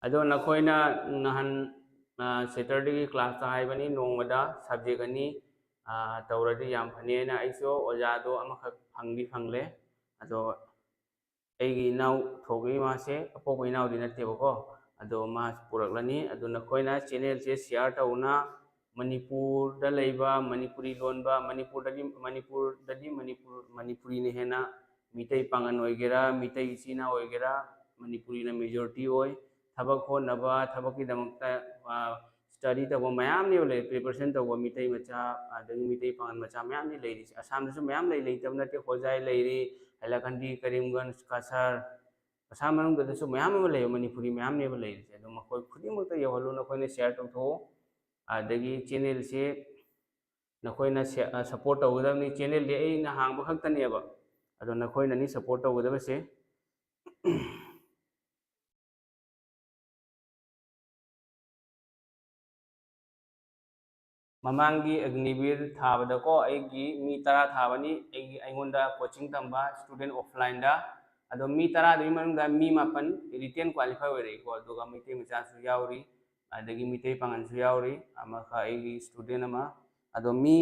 अदो नखोइना नहन सैटरडे की क्लास ता हाइबनी नोंगदा सब्जेक्ट अनि तौरदी याम फनेना आइसो ओजादो अमखक फंगदी फंगले अदो एगी नाउ थोगी मासे अपोगो इनाउ दि नतेबको अदो मा पुरकलनी अदो नखोइना चैनल से शेयर तौना मणिपुर दा लेबा मणिपुरी लोनबा मणिपुरी ने हेना मितै पांगन होइगेरा मितै इसिना होइगेरा मणिपुरी ना मेजॉरिटी होय थबक होनबा थबक की दमकता स्टडी तब मैम ने ले प्रिपरेशन तब मितै मचा अदगी मितै पांगन मचा मैम ने लेरी असम दसु मैम ले तब नते होजाय लेरी हैलाकंदी करीमगंज कासर असम मनंग दसु मैम ले मणिपुरी मैम ने लेरी अदो मखोय खुदिमक्ता यहलो नखोयने शेयर तौथो अदगी चैनल से नखोयना सपोर्ट तौगदबनी चैनल दे एना हांगबा खक्तनेबा अदो नखोयना नि सपोर्ट तौगदबसे ममांगी अग्निवीर थाबदको मी तरा थाबनी अगोंदा कोचिंग तंबा स्टूडेंट ऑफलाइन दा अदो मी तरा दुई मनुंग दा मी मापन रिटेन क्वालिफाई होरे को अदुगा मिते मचासु यावरी अदगी मिते पांगनसु यावरी अमखा स्टूडेंट अमा अदो मी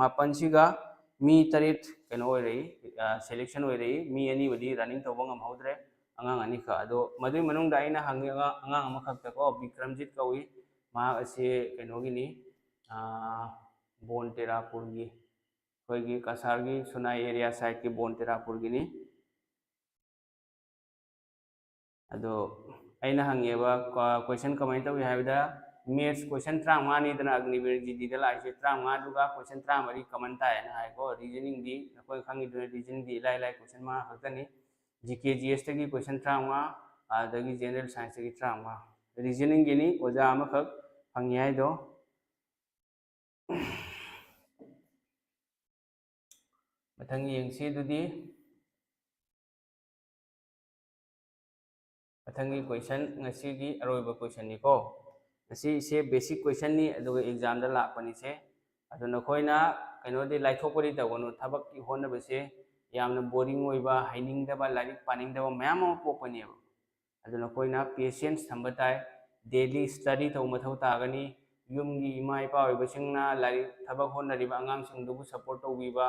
मापन सिगा मी तरेट कनो होरे सिलेक्शन होरे मी अनि बदी रनिंग तोबंग हमौद्रे अंगांग अनि खा अदो मदुई मनुंग दा आइना हंगे अंगांग अमखक को विक्रमजीत कौई मा असे कनोगिनी बोनतेरापुर की कोई कसार की सुनाई एरिया साइड की बोनतेरापुर की अदो अइना हंगेबा क्वेश्चन कमाई तब हाइबदा मैथ्स क्वेश्चन 35 निदना अग्निवीर जीडी दा लाइसे 35 दुगा क्वेश्चन 35 कमन ताय ना हाइको रीजनिंग दी कोई खंगी दु रीजनिंग दी लाई लाई क्वेश्चन मा हकनी जीके जीएस की क्वेश्चन 35 अदगी जनरल साइंस की 35 रीजनिंग गिनी ओजा अमखक फंगी हाइदो मथंग यंगसी दुदी मथंगी question ngasi gi aroiba question ni ko ngasi se basic question ni aduga exam da lakpani se adu nakoina kaino di laithokpari tawonu thabak ki honna base yamna boring oiba haining da ba larik paning da ba mayam ma popani ba adu nakoina patience thamba tai daily study taw mathau ta gani yumgi ima ipa oiba singna larik thabak honna riba angang sing dubu support tawbiba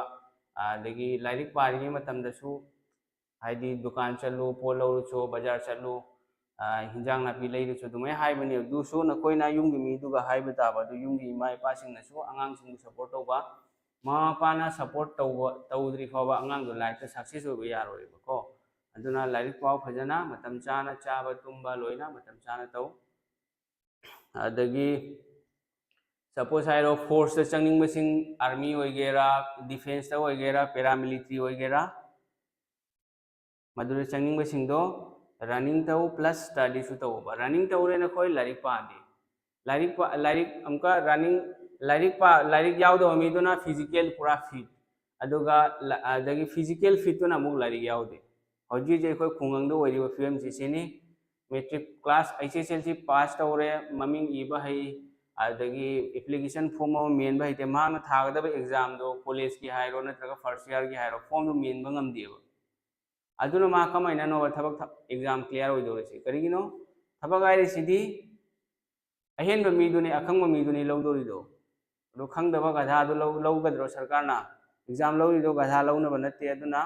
adagi larik pari matam da su हाइदी दुकान चलो पोल लौरुचो बाजार चलो हिंजांग नापी लेरुचो दुमै हाइबने दुसो नकोइना युंगी मीदुगा HYBE ताबा दु युंगी इमा इपासिंगनसु आंगांग सिंगु support तौबा मामा पाना support तौद्री फाबा आंगांग दु लाइफ सक्सेस होबा यारोइबको अदुना लाइक पाव फजना मतम चाना चाबा तुम्बा लोइना मतम चाना तौ अदगी सपोज हाइरो फोर्स चंगिंग बसिंग आर्मी होइगेरा डिफेंस ता होइगेरा पैरामिलिट्री होइगेरा मधुर चंगिंग बसिंगदो रनिंग तौ प्लस स्टडी सु तौ रनिंग तौरे न कोई लारिक पादे लारिक अमका रनिंग लारिक यावदो मीदुना फिजिकल पूरा फिट अदुगा अदगी फिजिकल फिट तो नमुक लारिक यावदे हौजी जे कोई खुंगंगदो ओइरिबा फिल्म सिसिनी मैट्रिक क्लास एसएसएलसी पास तौरे ममिंग इबा है अदगी एप्लीकेशन फॉर्म मेन बा हिते मांग थागदबा एग्जाम दो कॉलेज की हाइरो नत्रगा फर्स्ट ईयर की हाइरो फॉर्म दो मेन बंगम दिएबा अदुना मा कमाइना नो थबक एग्जाम क्लियर होइदोरेसे करिगिनो थबक आइरेसिदी अहेनबा मीदुनी अखंग मीदुनी लौदोरिदो दो खंगदबा गधा दो लौगद्रो सरकारना एग्जाम लौरिदो गधा लौनबा नते अदुना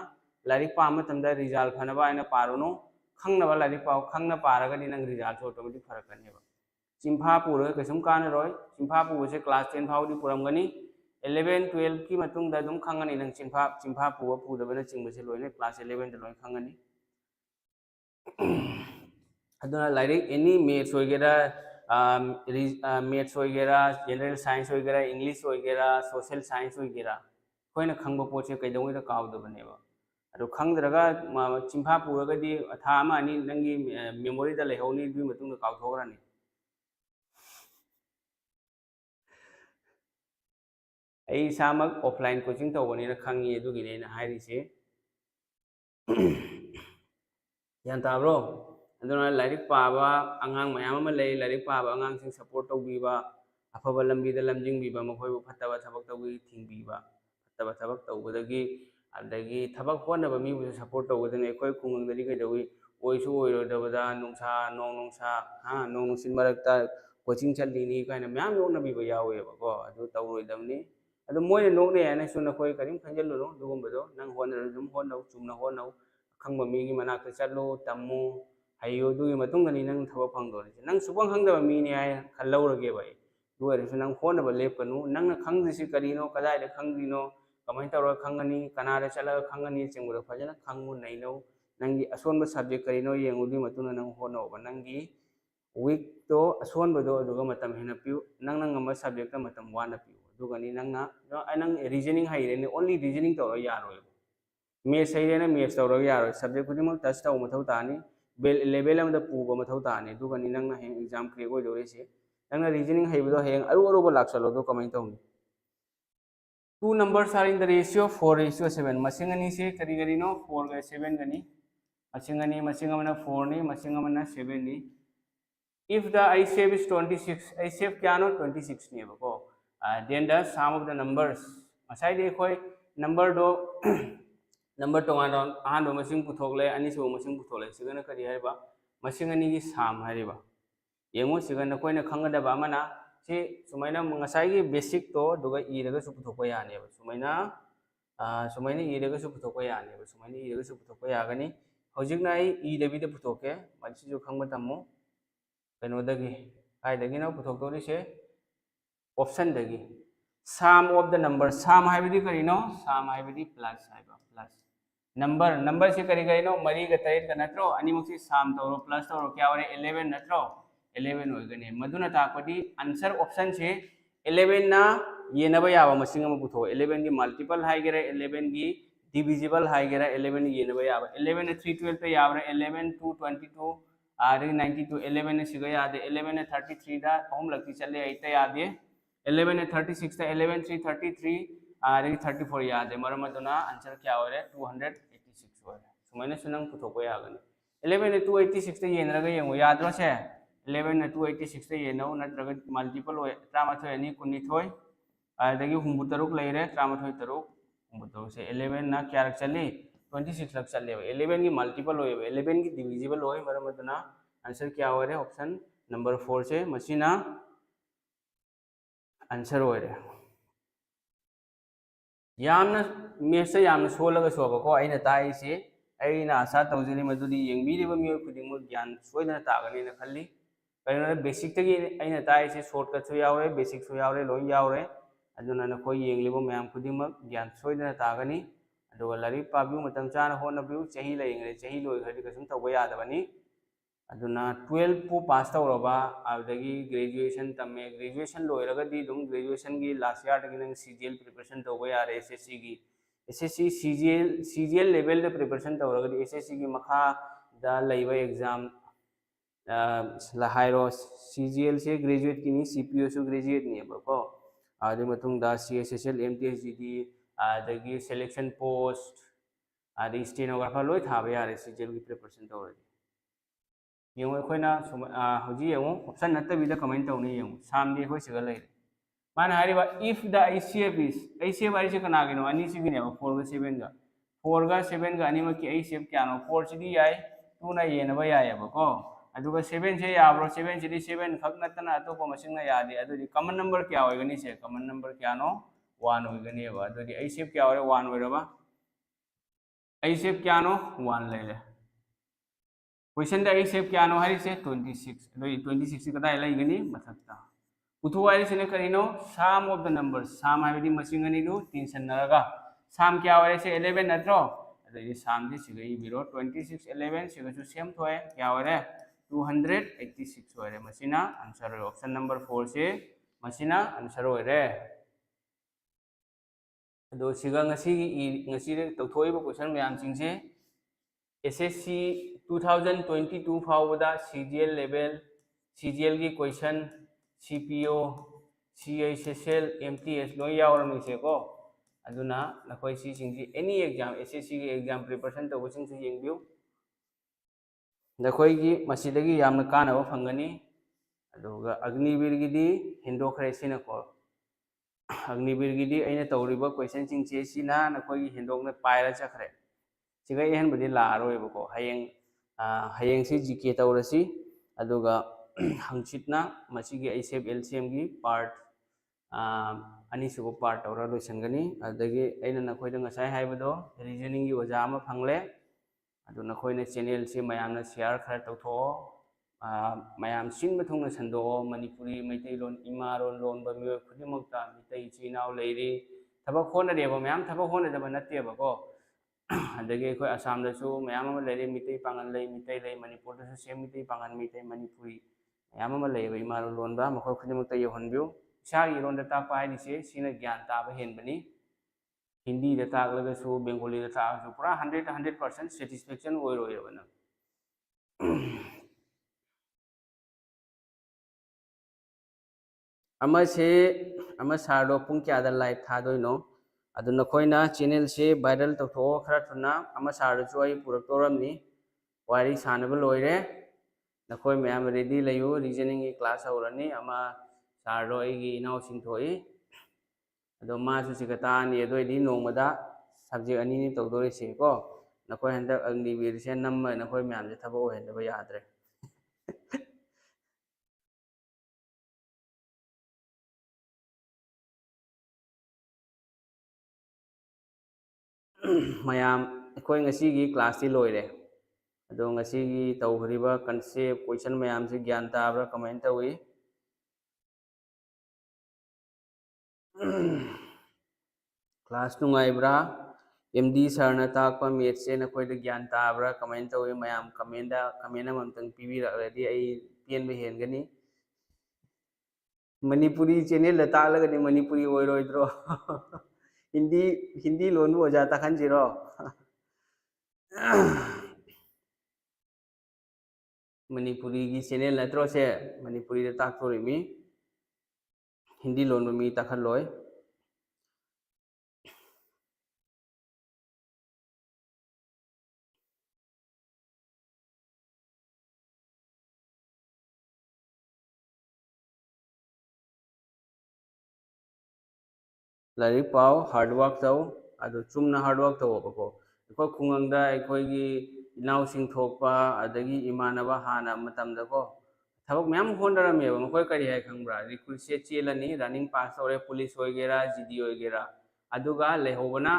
लारिक पाम तमदा रिजल्ट फनबा आइना पारोनो खंगनबा लारिक पाव खंगना पारगनी नंग रिजल्ट ऑटोमेटिक फरकनेबा चिंफा पुरो कसम कानरोय चिंफा पुबसे क्लास 10 फाउदी पुरमगनी 11 12 की मतुंग दा दुम खंगनी नंग चिंफा पुवा पुदबना चिंबसे लोइने क्लास 11 द लोइ खंगनी अदुना लाइक एनी मैथ्स होइगेरा मैथ्स होइगेरा जनरल साइंस होइगेरा इंग्लिश होइगेरा सोशल साइंस होइगेरा कोइना खंगबो पोचे कैदोंगैदा कावदबनेबा अदु खंगद्रगा चिंफा पुरगदी था मा नि नंगी मेमोरी दा लेहौनी दुइ मतुंग दा कावथोगरानी आई सामक ऑफलाइन कोचिंग तौबनीना खंगी अदुगिने ना हाइरिसे यान ताब्रो अदुना लाइक पाबा अंगांग मयाम अमा लई लाइक पाबा अंगांग सिंग सपोर्ट तौबीबा अफबा लंबीदा लमजिंगबीबा मखोयबो फत्तबा थबक तौबी थिंगबीबा फत्तबा थबक तौबदगी अदगी थबक होनबा मीबु सपोर्ट तौबदने अखोय खुंगंगदरी कैदवी ओइसु ओइरोदबदा नुंसा नोंग नुंसा नोंग नुंसिन मरकता कोचिंग चलदीनी कायना मयाम योनबीबा यावेबको अदु तौरोइदमनी अदु मोयना नोकने याना सुना कोई करिम खंजलुनो दुगुंबदो नंग होनर जुम होनौ चुमना होनौ खंगबा मीगी मनाकता चलो तम्मो हायो दुगी मतुंगनी नंग थबक फंगदोरिसे नंग सुबंग खंगदबा मीने आय खल्लौरगे बाय दुअरिसु नंग होनबा लेपनु नंगना खंगदिसि करिनो कदाइदा खंगदिनो कमाइन तौरा खंगनी कनादा चलगा खंगनी चिंगुरा फजना खंगु नैनो नंगी असोनबा सब्जेक्ट करिनो येंगुदि मतुना नंग होनौबा नंगी वीक तो असोनबदो अदुगा मतम हेना पिउ नंग नंगमा सब्जेक्ट मतम वाना पिउ दुगनी नंगना नंग रीजनिंग हाइरेने ओनली रीजनिंग तौरा यारोय मैथ्स हाइरेने मैथ्स तौरा यारोय सब्जेक्ट खुदिमक टच तौ मथौ तानी लेवल अमदा पुबा मथौ तानी दुगनी नंगना हें एग्जाम क्लियर ओइदोरेसे नंगना रीजनिंग हाइबदो हें अरुबा लाक्सलो दो कमाइन तौनी two numbers are in the ratio 4:7 masingani se kari kari no 4 ga 7 gani masingani masingamana 4 ni masingamana 7 ni if the I shape is 26 I shape kya no 26 ni bako then the sum of the numbers masai de khoi number do number tongan ahan do masing puthokle ani su masing puthole sigana kari haiba masing ani gi sum haiba yengo sigana koina khangada ba mana si sumaina ngasai gi basic to duga I daga su puthokpa yani ba sumaina I daga su puthokpa yani ba sumaina I daga su puthokpa yagani hojikna ai I dabi de puthoke masi ju khangba tammo kano dagi ai dagi na puthoktori se option dagi sum of the number sum haibidi karino sum haibidi plus haiba plus number se kari karino mari ga tarit ka natro ani muksi sum toro plus toro kya ore 11 natro 11 hoigane maduna takpadi answer option se 11 na yenaba yaba masing ama putho 11 gi multiple haigera 11 gi divisible haigera 11 gi yenaba yaba 11 ne 312 pe yabra 11 2 22 ari 92 11 ne siga yade 11 ne 33 da hom lakti challe aita yade 11 ne 36 ta 11 3 33 ari 34 yade maramaduna answer kya ore 286 ore sumaina sunang puthokpa yagani 11 ne 286 ta yenraga yengo yadro se 11 ne 286 ta yenau natraga multiple oi 38 ani 19 adagi humbutaruk leire 38 taruk humbutaruk se 11 na kya rak chali 26 rak challe 11 की multiple oi 11 की divisible oi maramaduna answer kya ore option number 4 se masina answer ore yamna mesa yamna solaga soba ko aina tai se aina asa tawjani madudi yengbi riba mi khuding mo gyan soidana tagani na khalli kaina basic tagi aina tai se shortcut su yaure basic su yaure loi yaure aduna na koi yenglibo mayam khuding ma gyan soidana tagani aduga lari pabiu matam chana hona biu chahi la yengre chahi loi khadi kasum tawba yadabani aduna 12 pu pass tawraba adagi graduation tamme graduation loiragadi dum graduation gi last year tagi nang CGL preparation tawba yare SSC CGL level de preparation tawragadi SSC gi makha da laiba exam la hairo CGL se graduate kini CPO su graduate ni ba ko adi matung da CSSL MTSGD adagi selection post adi stenographer loi thaba yare CGL gi preparation tawradi yung ako'y hoji yung option na tabi da comment tawni yung samdi ko siga lai mana hari ba if the ICF ay siya kanagino ani sige niya 4 ga 7 ga 4 ga 7 ga ani maki ICF kya no 4 sidi yai 2 na yena ba yai ba ko aduga 7 se ya bro 7 sidi 7 khak na tana to ko masing na yadi adu common number kya hoy gani se common number kya no 1 hoy gani ba adu ICF kya ore 1 hoy ba ICF kya no 1 lai le question da ICF kya no hari se 26 do 26 kada lai gani mathakta uthu hari se ne karino sum of the numbers sum hai di masing ani do 3 sanaraga sum kya ore se 11 natro adu sum di sigai biro 26 11 siga su same thoe kya ore 286 ore masina answer option number 4 se masina answer ore ado siga ngasi re tawthoi ba question mayam sing se SSC 2022 फावदा CGL level CGL की question CPO CISSL MTS लो यावरमी से को अदुना नखोई सी सिंगी any exam SSC की exam preparation तो वसिंग से यंगबियो नखोई की मसीदगी यामन कानबो फंगनी अदुगा Agniveer गिदी Hindu खरेसिना को Agniveer गिदी अइना तौरिबो question सिंग से सिना नखोई हिंदोक ने पायरा चखरे सिगा एहन बदि लारोय बको hayeng si GK tawrasi aduga hangchitna masigi ICF LCM gi part ani sugo part tawra loisangani adagi aina nakhoi da ngasai haibado reasoning gi oja ama phangle adu nakhoi na channel si mayamna share khara tawtho mayam singba thongna sando manipuri maitai lon imaron lon ba mi khudimokta mitai chinau leiri thaba khona deba mayam thaba khona da natte ba ko adagi ko asam da su mayam ma leiri mitai pangan lei mitai lei manipur da su sem mitai pangan mitai manipuri mayam ma lei ba imaron lon ba makhoi khudimokta yohonbiu sagi lon da ta pa ni se sina gyan ta ba hen bani hindi da ta laga su bengali da ta su pura 100% satisfaction oi roi bana ama se ama sardo pung kya da live tha doi no adu nakhoina channel se viral to tho khara thuna ama sardo chu ai purak toram ni wari sanaba loire nakhoi mayam ready layu reasoning ki class aurani ama sardo ai gi inau sing thoi ꯑꯗꯣ ꯃꯥꯁꯨ ꯁꯤꯒ ꯇꯥꯛꯑꯅꯤ ꯑꯗꯨꯑꯣꯏꯗꯤ ꯅꯣꯡꯃꯗ subject ꯑꯅꯤꯅꯤ ꯇꯧꯗꯣꯔꯤꯁꯦ ꯀꯣ ꯅꯈꯣꯏ ꯍꯟꯗꯛ ꯑꯒꯅꯤꯕꯤꯔꯁꯦ ꯅꯝꯃ ꯅꯈꯣꯏ ꯃꯌꯥꯝꯁꯦ ꯊꯕꯛ ꯑꯣꯏꯍꯟꯗꯕ ꯌꯥꯗ꯭ꯔꯦ ꯃꯌꯥꯝ ꯑꯩꯈꯣꯏ ꯉꯁꯤꯒꯤ ꯀ꯭ꯂꯥꯁꯇꯤ ꯂꯣꯏꯔꯦ ꯑꯗꯣ ꯉꯁꯤꯒꯤ ꯇꯧꯈ꯭ꯔꯤꯕ ꯀꯟꯁꯦꯞ ꯀꯣꯏꯁꯟ ꯃꯌꯥꯝꯁꯦ ꯒ꯭ꯌꯥꯟ ꯇꯥꯕ꯭ꯔꯥ ꯀꯃꯥꯏꯅ ꯇꯧꯏ ꯀ꯭ꯂꯥꯁ ꯅꯨꯡꯉꯥꯏꯕ꯭ꯔꯥ MD ꯁꯥꯔꯅ ꯇꯥꯛꯄ ꯃꯦꯠꯁꯦ ꯅꯈꯣꯏꯗ ꯒ꯭ꯌꯥꯟ ꯇꯥꯕ꯭ꯔꯥ ꯀꯃꯥꯏꯅ ꯇꯧꯏ ꯃꯌꯥꯝ ꯀꯃꯦꯟ ꯑꯃꯇꯪ ꯄꯤꯕꯤꯔꯛꯂꯗꯤ ꯑꯩ ꯄꯦꯟꯕ ꯍꯦꯟꯒꯅꯤ ꯃꯅꯤꯄꯨꯔꯤ ꯆꯦꯅꯦꯜꯗ ꯇꯥꯛꯂꯒꯗꯤ ꯃꯅꯤꯄꯨꯔꯤ ꯑꯣꯏꯔꯣꯏꯗ꯭ꯔꯣ ꯍꯤꯟꯗꯤ ꯂꯣꯟꯕꯨ ꯑꯣꯖꯥ ꯇꯥꯛꯍꯟꯁꯤꯔꯣ ꯃꯅꯤꯄꯨꯔꯤꯒꯤ ꯆꯦꯅꯦꯜ ꯅꯠꯇ꯭ꯔꯣꯁꯦ ꯃꯅꯤꯄꯨꯔꯤꯗ ꯇꯥꯛꯇꯣꯔꯤꯃꯤ ꯍꯤꯟꯗꯤ ꯂꯣꯟꯕ ꯃꯤ ꯇꯥꯛꯍꯜꯂꯣꯏ ꯂꯥꯏꯔꯤꯛ ꯄꯥꯎ ꯍꯥꯔꯗ ꯋꯥꯔꯛ ꯇꯧ ꯑꯗꯨ ꯆꯨꯝꯅ ꯍꯥꯔꯗ ꯋꯥꯔꯛ ꯇꯧꯑꯣꯕꯀꯣ ꯑꯩꯈꯣꯏ ꯈꯨꯡꯒꯪꯗ ꯑꯩꯈꯣꯏꯒꯤ ꯏꯅꯥꯎꯁꯤꯡ ꯊꯣꯛꯄ ꯑꯗꯒꯤ ꯏꯃꯥꯟꯅꯕ ꯍꯥꯟꯅ ꯃꯇꯝꯗꯀꯣ ꯊꯕꯛ ꯃꯌꯥꯝ ꯍꯣꯠꯅꯔꯝꯃꯦꯕ ꯃꯈꯣꯏ ꯀꯔꯤ ꯍꯥꯏ ꯈꯪꯕ꯭ꯔꯥ ꯔꯤꯀ꯭ꯔꯨꯏꯠꯁꯦ ꯆꯦꯜꯂꯅꯤ ꯔꯟꯅꯤꯡ ꯄꯥꯁ ꯇꯧꯔꯦ ꯄꯨꯂꯤꯁ ꯑꯣꯏꯒꯦꯔꯥ GD ꯑꯣꯏꯒꯦꯔꯥ ꯑꯗꯨꯒ ꯂꯩꯍꯧꯕꯅ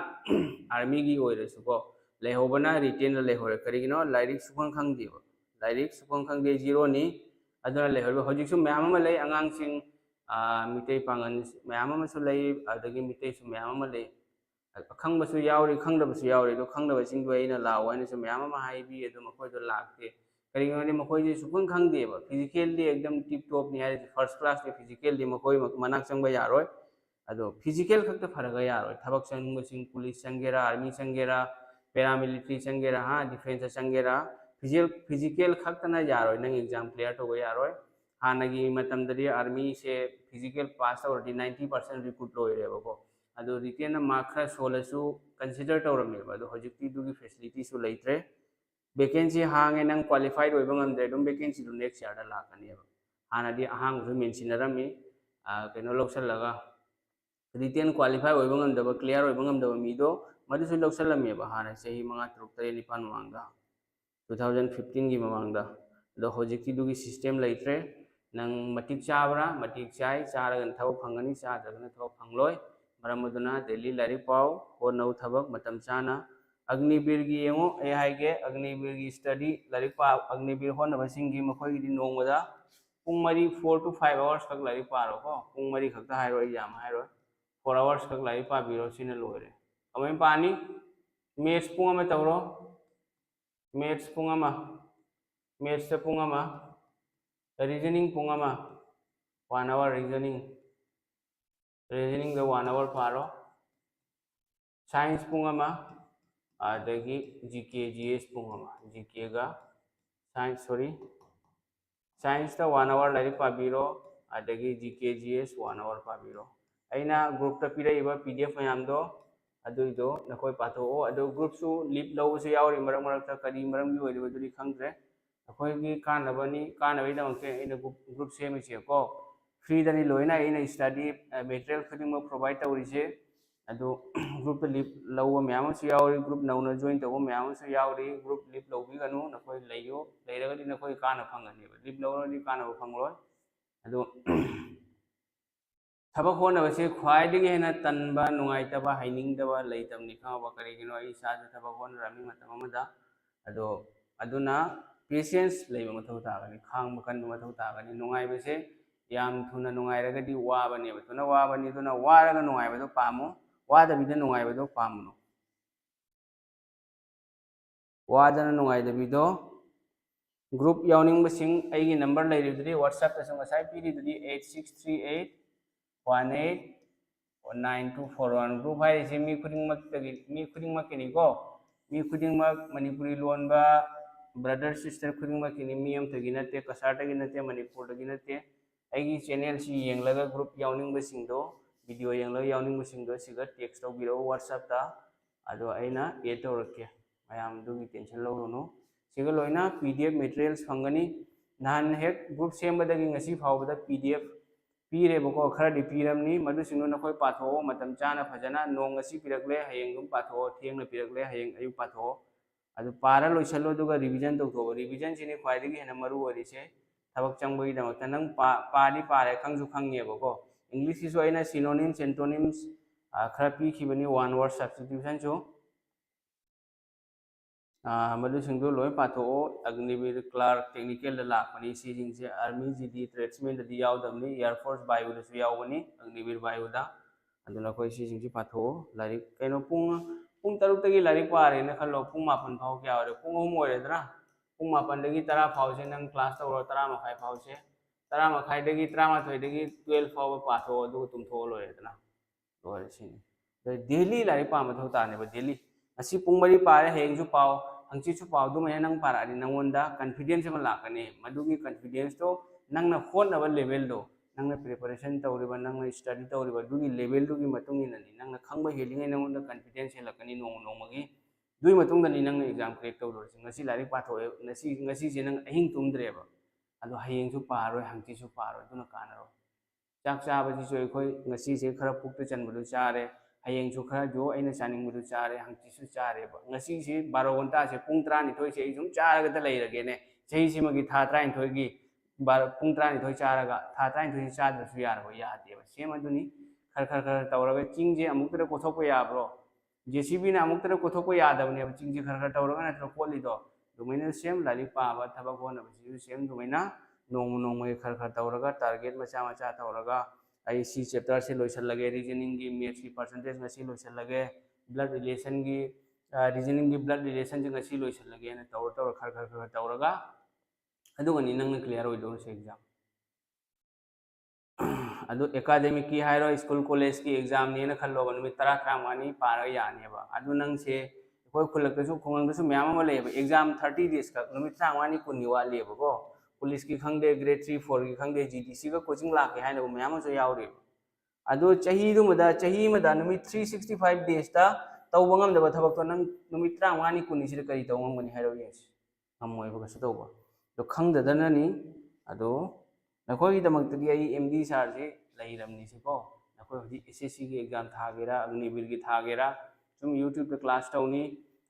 ꯑꯥꯔꯃꯤꯒꯤ ꯑꯣꯏꯔꯁꯨꯀꯣ ꯂꯩꯍꯧꯕꯅ ꯔꯤꯇꯦꯟꯗ ꯂꯩꯍꯧꯔꯦ ꯀꯔꯤꯒꯤꯅꯣ ꯂꯥꯏꯔꯤꯛ ꯁꯨꯈꯪ ꯈꯪꯗꯦꯕ ꯂꯥꯏꯔꯤꯛ ꯁꯨꯈꯪ ꯈꯪꯗꯦ ꯖꯤꯔꯣꯅꯤ ꯑꯗꯨꯅ ꯂꯩꯍꯧꯔꯤꯕ ꯍꯧꯖꯤꯛꯁꯨ ꯃꯌꯥꯝ ꯑꯃ ꯂꯩ ꯑꯉꯥꯡꯁꯤꯡ ꯃꯤꯇꯩ ꯄꯥꯡꯒꯜ ꯃꯌꯥꯝ ꯑꯃꯁꯨ ꯂꯩ ꯑꯗꯒꯤ ꯃꯤꯇꯩꯁꯨ ꯃꯌꯥꯝ ꯑꯃ ꯂꯩ ꯈꯪꯕꯁꯨ ꯌꯥꯎꯔꯤ ꯈꯪꯗꯕꯁꯨ ꯌꯥꯎꯔꯤ ꯑꯗꯣ ꯈꯪꯗꯕꯁꯤꯡꯗꯣ ꯑꯩꯅ ꯂꯥꯛꯑꯣ ꯍꯥꯏꯅꯁꯨ ꯃꯌꯥꯝ ꯑꯃ ꯍꯥꯏꯕꯤ ꯑꯗꯣ ꯃꯈꯣꯏꯗꯣ ꯂꯥꯛꯇꯦ ꯀꯔꯤꯒꯤꯅꯣꯗꯤ ꯃꯈꯣꯏꯁꯦ ꯁꯨꯈꯪ ꯈꯪꯗꯦꯕ ꯐꯤꯖꯤꯀꯦꯜꯗꯤ ꯑꯦꯛꯗꯝ ꯇꯤꯞ ꯇꯣꯞꯅꯤ ꯍꯥꯏꯔꯤꯁꯦ ꯐꯥꯔꯁ ꯀ꯭ꯂꯥꯁꯅꯤ ꯐꯤꯖꯤꯀꯦꯜꯗꯤ ꯃꯈꯣꯏ ꯃꯅꯥꯛ ꯆꯪꯕ ꯌꯥꯔꯣꯏ ꯑꯗꯣ ꯐꯤꯖꯤꯀꯦꯜ ꯈꯛꯇ ꯐꯔꯒ ꯌꯥꯔꯣꯏ ꯊꯕꯛ ꯆꯪꯅꯤꯡꯕꯁꯤꯡ ꯄꯨꯂꯤꯁ ꯆꯪꯒꯦꯔꯥ ꯑꯥꯔꯃꯤ ꯆꯪꯒꯦꯔꯥ ꯄꯦꯔꯥꯃꯤꯂꯤꯇꯔꯤ ꯆꯪꯒꯦꯔꯥ ꯗꯤꯐꯦꯟꯁꯇ ꯆꯪꯒꯦꯔꯥ ꯐꯤꯖꯤꯀꯦꯜ ꯈꯛꯇꯅ ꯌꯥꯔꯣꯏ ꯅꯪ ꯑꯦꯛꯖꯥꯝ ꯀ꯭लिꯌꯥꯔ ꯇꯧꯕ ꯌꯥꯔꯣꯏ ꯍꯥꯟꯅꯒꯤ ꯃꯇꯝꯗꯗꯤ ꯑꯥꯔꯃꯤꯁꯦ ꯐꯤꯖꯤꯀꯦल ꯄꯥꯁ ꯇꯧꯔꯗꯤ 90% ꯔꯤꯀ꯭ꯔꯨꯠ ꯂꯣꯏꯔꯦꯕꯀꯣ ꯑꯗꯣ ꯔꯤꯇꯦꯟꯅ ꯃꯥꯔꯛ ꯈꯔ ꯁꯣꯜꯂꯁꯨ ꯀꯟꯁꯤꯗꯔ ꯇꯧꯔꯝꯃꯦꯕ ꯑꯗꯣ ꯍꯧꯖꯤꯛꯇꯤ ꯑꯗꯨꯒꯤ ꯐꯦꯁꯤꯂꯤꯇꯤꯁꯨ ꯂꯩꯇ꯭ꯔꯦ ꯚꯦꯀꯦꯟꯁꯤ ꯍꯥꯡꯉꯦ ꯅꯪ ꯀ꯭ꯋꯥꯂꯤꯐꯥꯏഡ് ꯑꯣꯏꯕ ꯉꯝꯗ꯭ꯔꯦ ꯑꯗꯨꯝ ꯚꯦꯀꯦꯟꯁꯤꯗꯨ ꯅꯦꯛꯁ ꯌꯥꯔꯗ ꯂꯥꯛꯀꯅꯦꯕ ꯍꯥꯟꯅꯗꯤ ꯑꯍꯥꯡꯕꯁꯨ ꯃꯦꯟꯁꯤꯟꯅꯔꯝꯃꯤ ꯀꯩꯅꯣ ꯂꯧꯁꯜꯂꯒ ꯔꯤꯇꯦꯟ ꯀ꯭ꯋꯥꯂꯤꯐꯥꯏ ꯑꯣꯏꯕ ꯉꯝꯗꯕ ꯀ꯭ꯂꯤꯌꯥꯔ ꯑꯣꯏꯕ ꯉꯝꯗꯕ ꯃꯤꯗꯣ ꯃꯗꯨꯁꯨ ꯂꯧꯁꯜꯂꯝꯃꯦꯕ ꯍꯥꯟꯅ ꯆꯍꯤ 5 6 7 9 ꯃꯃꯥꯡꯗ 2015ꯒꯤ ꯃꯃꯥꯡꯗ ꯑꯗꯣ ꯍꯧꯖꯤꯛꯇꯤ ꯑꯗꯨꯒꯤ ꯁꯤꯁꯇꯦꯝ ꯂꯩꯇ꯭ꯔꯦ ꯅꯪ ꯃꯇꯤꯛ ꯆꯥꯕ꯭ꯔꯥ ꯃꯇꯤꯛ ꯆꯥꯏ ꯆꯥꯔꯒꯅ ꯊꯕꯛ ꯐꯪꯒꯅꯤ ꯆꯥꯗ꯭ꯔꯒꯅ ꯊꯕꯛ ꯐꯪꯂꯣꯏ ꯃꯔꯝ ꯑꯗꯨꯅ ꯗꯦꯂꯤ ꯂꯥꯏꯔꯤꯛ ꯄꯥꯎ ꯍꯣꯠꯅꯧ ꯊꯕꯛ ꯃꯇꯝ ꯆꯥꯅ ꯑꯒꯅꯤꯕꯤꯔꯒꯤ ꯌꯦꯡꯉꯨ ꯑꯩ ꯍꯥꯏꯒꯦ ꯑꯒꯅꯤꯕꯤꯔꯒꯤ ꯁ꯭ꯇꯗꯤ ꯂꯥꯏꯔꯤꯛ ꯑꯒꯅꯤꯕꯤꯔ ꯍꯣꯠꯅꯕꯁꯤꯡꯒꯤ ꯃꯈꯣꯏꯒꯤꯗꯤ ꯅꯣꯡꯃꯗ ꯄꯨꯡ 4 to 5 hours ꯈꯛ ꯂꯥꯏꯔꯤꯛ ꯄꯥꯔꯣꯀꯣ ꯄꯨꯡ 4 ꯈꯛꯇ ꯍꯥꯏꯔꯣꯏ ꯑꯩ ꯌꯥꯝ ꯍꯥꯏꯔꯣꯏ 4 hours ꯈꯛ ꯂꯥꯏꯔꯤꯛ ꯄꯥꯕꯤꯔꯣ ꯁꯤꯅ ꯂꯣꯏꯔꯦ ꯀꯃꯥꯏꯅ ꯄꯥꯅꯤ ꯃꯦꯠꯁ ꯄꯨꯡ ꯑꯃ ꯇꯧꯔꯣ ꯃꯦꯠꯁ ꯄꯨꯡ ꯑꯃ ꯃꯦꯠꯁꯇ ꯄꯨꯡ ꯑꯃ ꯔꯤꯖꯅꯤꯡ ꯄꯨꯡ ꯑꯃ 1 hour ꯔꯤꯖꯅꯤꯡꯗ 1 hour ꯄꯥꯔꯣ ꯁꯥꯏꯟꯁ ꯄꯨꯡ ꯑꯃ ꯑꯗꯒꯤ GK GS ꯄꯨꯡ ꯑꯃ GKꯒ ꯁꯥꯏꯟꯁꯇ 1 hour ꯂꯥꯏꯔꯤꯛ ꯄꯥꯕꯤꯔꯣ ꯑꯗꯒꯤ GK GS 1 hour ꯄꯥꯕꯤꯔꯣ ꯑꯩꯅ ꯒ꯭ꯔꯨꯞꯇ ꯄꯤꯔꯛꯏꯕ PDF ꯃꯌꯥꯝꯗꯣ ꯑꯗꯨꯏꯗꯣ ꯅꯈꯣꯏ ꯄꯥꯊꯣꯛꯑꯣ ꯑꯗꯣ ꯒ꯭ꯔꯨꯞꯁꯨ ꯂꯤꯞ ꯂꯧꯕꯁꯨ ꯌꯥꯎꯔꯤ ꯃꯔꯛ ꯃꯔꯛꯇ ꯀꯔꯤ ꯃꯔꯝꯒꯤ ꯑꯣꯏꯔꯤꯕꯗꯨꯗꯤ ꯈꯪꯗ꯭ꯔꯦ ꯑꯩꯈꯣꯏꯒꯤ ꯀꯥꯟꯅꯕꯒꯤꯗꯃꯛꯇ ꯑꯩꯅ ꯒ꯭ꯔꯨꯞ ꯁꯦꯝꯃꯤꯁꯦꯀꯣ ꯐ꯭ꯔꯤꯗꯅꯤ ꯂꯣꯏꯅ ꯑꯩꯅ ꯁ꯭ꯇꯗꯤ ꯃꯦꯇꯔꯤꯌꯦꯜ ꯈꯨꯗꯤꯡꯃꯛ ꯄ꯭ꯔꯣꯚꯥꯏꯗ ꯇꯧꯔꯤꯁꯦ ꯑꯗꯣ ꯒ꯭ꯔꯨꯞꯇ ꯂꯤꯞ ꯂꯧꯕ ꯃꯌꯥꯝ ꯑꯃꯁꯨ ꯌꯥꯎꯔꯤ ꯒ꯭ꯔꯨꯞ ꯅꯧꯅ ꯖꯣꯏꯟ ꯇꯧꯕ ꯃꯌꯥꯝ ꯑꯃꯁꯨ ꯌꯥꯎꯔꯤ ꯒ꯭ꯔꯨꯞ ꯂꯤꯞ ꯂꯧꯕꯤꯒꯅꯨ ꯅꯈꯣꯏ ꯂꯩꯌꯨ ꯂꯩꯔꯒꯗꯤ ꯅꯈꯣꯏ ꯀꯥꯟꯅꯕ ꯐꯪꯒꯅꯦꯕ ꯂꯤꯞ ꯂꯧꯔꯒꯗꯤ ꯀꯥꯟꯅꯕ ꯐꯪꯂꯣꯏ ꯑꯗꯣ ꯊꯕꯛ ꯍꯣꯠꯅꯕꯁꯦ ꯈ꯭ꯋꯥꯏꯗꯒꯤ ꯍꯦꯟꯅ ꯇꯟꯕ ꯅꯨꯡꯉꯥꯏꯇꯕ ꯍꯩꯅꯤꯡꯗꯕ ꯂꯩꯇꯕꯅꯤ ꯈꯪꯉꯕ ꯀꯔꯤꯒꯤꯅꯣ ꯑꯩ ꯏꯁꯥꯁꯨ ꯊꯕꯛ ꯍꯣꯠꯅꯔꯝꯃꯤ ꯃꯇꯝ ꯑꯃꯗ ꯑꯗꯣ ꯑꯗꯨꯅ ꯄꯦꯁꯦꯟꯁ ꯂꯩꯕ ꯃꯊꯧ ꯇꯥꯒꯅꯤ ꯈꯥꯡꯕ ꯀꯟꯕ ꯃꯊꯧ ꯇꯥꯒꯅꯤ ꯅꯨꯡꯉꯥꯏꯕꯁꯦ ꯌꯥꯝ ꯊꯨꯅ ꯅꯨꯡꯉꯥꯏꯔꯒꯗꯤ ꯋꯥꯕꯅꯦꯕ ꯊꯨꯅ ꯋꯥꯕꯅꯤ ꯑꯗꯨꯅ ꯋꯥꯔꯒ ꯅꯨꯡꯉꯥꯏꯕꯗꯣ ꯄꯥꯝꯃꯨ ꯋꯥꯗꯕꯤꯗ ꯅꯨꯡꯉꯥꯏꯕꯗꯣ ꯄꯥꯝꯃꯨ ꯋꯥꯗꯅ ꯅꯨꯡꯉꯥꯏꯗꯕꯤꯗꯣ ꯒ꯭ꯔꯨꯞ ꯌꯥꯎꯅꯤꯡꯕꯁꯤꯡ ꯑꯩꯒꯤ ꯅꯝꯕꯔ ꯂꯩꯔꯤꯕꯗꯨꯗꯤ ꯋꯥꯠꯁꯑꯦꯞꯇꯁꯨ ꯉꯁꯥꯏ ꯄꯤꯔꯤꯗꯨꯗꯤ 8638189241 ꯒ꯭ꯔꯨꯞ ꯍꯥꯏꯔꯤꯁꯦ ꯃꯤ ꯈꯨꯗꯤꯡꯃꯛꯀꯤꯅꯤꯀꯣ ꯃꯤ ꯈꯨꯗꯤꯡꯃꯛ ꯃꯅꯤꯄꯨꯔꯤ ꯂꯣꯟꯕ ꯕ꯭ꯔꯗꯔ ꯁꯤꯁꯇꯔ ꯈꯨꯗꯤꯡꯃꯛꯀꯤꯅꯤ ꯃꯤ ꯑꯃꯠꯇꯒꯤ ꯅꯠꯇꯦ ꯀꯁꯥꯔꯗꯒꯤ ꯅꯠꯇꯦ ꯃꯅꯤꯄꯨꯔꯗꯒꯤ ꯅꯠꯇꯦ ꯑꯩꯒꯤ ꯆꯦꯅꯦꯜꯁꯤ ꯌꯦꯡꯂꯒ ꯒ꯭ꯔꯨꯞ ꯌꯥꯎꯅꯤꯡꯕꯁꯤꯡꯗꯣ ꯚꯤꯗꯤꯑꯣ ꯌꯦꯡꯂꯒ ꯌꯥꯎꯅꯤꯡꯕꯁꯤꯡꯗꯣ ꯁꯤꯒ ꯇꯦꯛꯁ ꯇꯧꯕꯤꯔꯛꯎ ꯋꯥꯠꯁꯑꯦꯞꯇ ꯑꯗꯣ ꯑꯩꯅ ꯑꯦꯗ ꯇꯧꯔꯛꯀꯦ ꯃꯌꯥꯝ ꯑꯗꯨꯒꯤ ꯇꯦꯟꯁꯟ ꯂꯧꯔꯨꯅꯨ ꯁꯤꯒ ꯂꯣꯏꯅ PDF ꯃꯦꯇꯔꯤꯌꯦꯜꯁ ꯐꯪꯒꯅꯤ ꯅꯍꯥꯟ ꯍꯦꯛ ꯒ꯭ꯔꯨꯞ ꯁꯦꯝꯕꯗꯒꯤ ꯉꯁꯤ ꯐꯥꯎꯕꯗ PDF पीरेबको खरदी पीरमनी मदुसिंगो नखोय पाथो मतम चाना फजना नोंग ngasi पिरकले हयेंग दुम पाथो थेंगना पिरकले हयेंग अयु पाथो अदु पारा लोइसलो दुगा रिवीजन तौथो रिवीजन सिनि ख्वाइदगी हेना मरु ओरिसे थबक चंगबगी दमक नंग पादी पारे खंगजु खंगेबको इंग्लिश की सो आइना सिनोनिम्स एंटोनिम्स खरा पीखिबनी वन वर्ड सब्स्टिट्यूशन जो मधुसिंगदो लोय पाथो अग्निवीर क्लार्क टेक्निकल लापनी सिजिंगसे आर्मी जीडी ट्रेड्समैन ददी यावदमनी एयरफोर्स बायुदसु यावबनी अग्निवीर बायुदा अदुना कोई सिजिंगसे पाथो लारिक कैनो पुंग तरुक तगी लारिक पारे न खल्लो पुंग मापन फाव क्या ओरे पुंग होम ओरेदना पुंग मापन दगी 10 फावसे नंग क्लास तौरो 10 मखाय फावसे 10 मखाय दगी 13 दगी 12 फाव पाथो अदु तुमथो लोरेदना लोरे सिनी डेली लारिक पा मथौ तानेबा डेली असी पुंग मरी पारे हेंगजु पाव हंगचिसु पाव दु मैना नंग पारादि नंगोंदा कॉन्फिडेंस अमा लाकने मदुगी कॉन्फिडेंस तो नंगना होनबा लेवल दो नंगना प्रिपरेशन तौरिबा नंगना स्टडी तौरिबा दुगी लेवल दुगी मतुंग इननी नंगना खंगबा हेलिंगे नंगोंदा कॉन्फिडेंस हेलकनी नोंग नोंगमगी दुई मतुंग दनी नंगना एग्जाम क्रैक तौदोरसि ngasi लारिक पाथोए ngasi je nang ahing tumdreba ado hayengsu paroi hangchisu paroi duna kanaro chak chabasi so ekhoi ngasi se khara pukta chanbadu chare hayeng su khara jo aina chaning mudu chare hangchi su chare ba ngasi si 12 घंटा से पुंग 13 से इजुम चारगा त लेरगे ने चही सिमगी था 13 गी पुंग 13 चारगा था 13 से चादरसु यारबो यादेबा सेम अदुनी खर खर खर तौरगा चिंगजे अमुक्तरा कोथोपो याब्रो जेसीबी ना अमुक्तरा कोथोपो यादबने चिंगजे खर खर तौरगा नत्र कोलिदो दुमैना सेम लाली पाबा थबक होनबसि सेम दुमैना नोंग नोंग खर खर तौरगा टारगेट मचा मचा तौरगा आई सी चैप्टर से लोइसन लगे रीजनिंग की मैथ्स की परसेंटेज ngasi लोइसन लगे ब्लड रिलेशन की रीजनिंग की ब्लड रिलेशन से ngasi लोइसन लगे ना तौर तौर खर खर खर तौरगा अदुगनी नंग क्लियर होइदो से एग्जाम अदु एकेडमिक की हाइरो स्कूल कॉलेज की एग्जाम ने खल्लो नुमित 10-15 पारा यानेबा अदु नंग से कोई खुलकसु खुंगंगसु म्याम अमा लेबा एग्जाम 30 डेज का नुमित 15 कुन्नी वालेबको पुलिस की खंगदे ग्रेड 3 4 की खंगदे जीडीसी का कोचिंग लाके हाइनो म्याम सो यावरे अदो चाही दुमदा चाही मदा नुमित 365 डेज ता तौबा ngamdaba thabak to nang numit 35 kuni sida kari tawngani hairo yes amoy ba kasu tawba to khangdadana ni ado nakoi damak tadi ai md sar je lairamni se ko nakoi hodi ssc ki exam thagera agnivir ki thagera sum youtube pe class tawni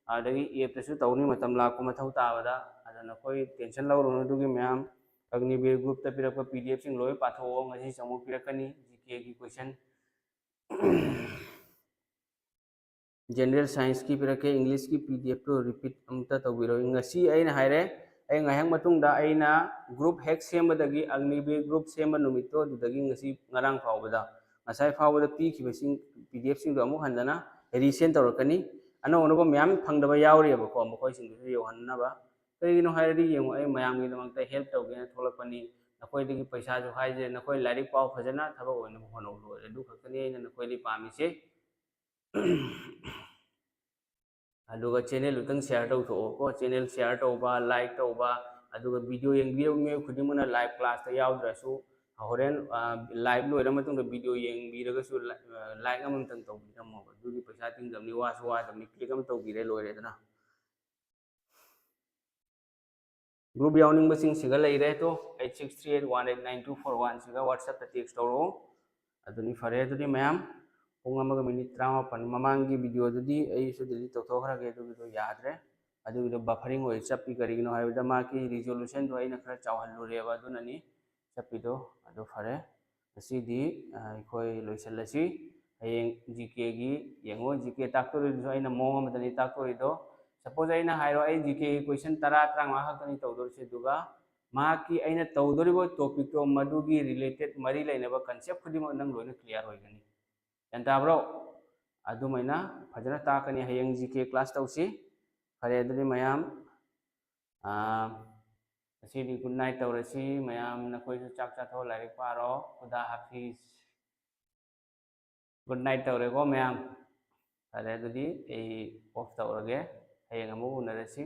adagi app te su tawni matam lakko mathau tabada ada nakoi tension lawro dugi myam agnivir group ta pirakpa pdf sing loi patho ngasi samu pirakani gk की question general science की पिरके English की PDF तो repeat अमता तौबिरो ngasi aina haire ai ngahang matungda aina group hack sembadagi agnibi group semba numito dudagi ngasi ngarang fawbada ngasai fawbada pi khibasing pdf sing do amu handana resend tawrakani ano onoba myam phangdaba yawri ba ko mokoi sing du yohanna ba kayino hairi yengo ai mayam gi damangta help tawgena tholakani nakoi digi paisa jo haije nakoi larik paw phajana thaba oina hono lo edu khakani aina nakoi li pamise aduga channel utang share tau tho ko channel share tau ba like tau ba aduga video yang video me khudimuna live class ta yaudra su horen live lo era matung da video yang bi daga su like amam tang tau bi mo ba dugi paisa ting dam ni wa su wa dam ni click am tau bi re lo re dana group yawning basing siga lai re to 8638189241 siga whatsapp ta text tau aduni fare aduni ma'am Pung अमगा minute 35 ममांगी video दुदी ऐसु delete तौथोखरागे दुगिदो याद्रे अदुगिदो buffering होय चप्पी करिगिनो हाइबदा माकी resolution दो आइना खरा चावहल्लुरेबा दुननी चप्पीदो अदो फरे असीदी अखोय लोइसल्लसी हयेंग GK गी येंगो GK ताक्तोरिदो आइना मोंग अमदनी ताक्तोरिदो सपोज आइना हाइरो आई जीके क्वेश्चन 10 13 खक्तनी तौदोरसे दुगा माकी आइना तौदोरिबो टॉपिक तो मदुगी रिलेटेड मरी लेनेबा कांसेप्ट खुदिमो नंग लोइना clear होइगनी Yantabro adumaina fajana takani hayang GK class tausi fare aduri mayam asidi good night taurasi mayam nakoi su chak cha tho larik paro khuda hafiz good night taure ko mayam fare aduri ei off taurage hayang amu unarasi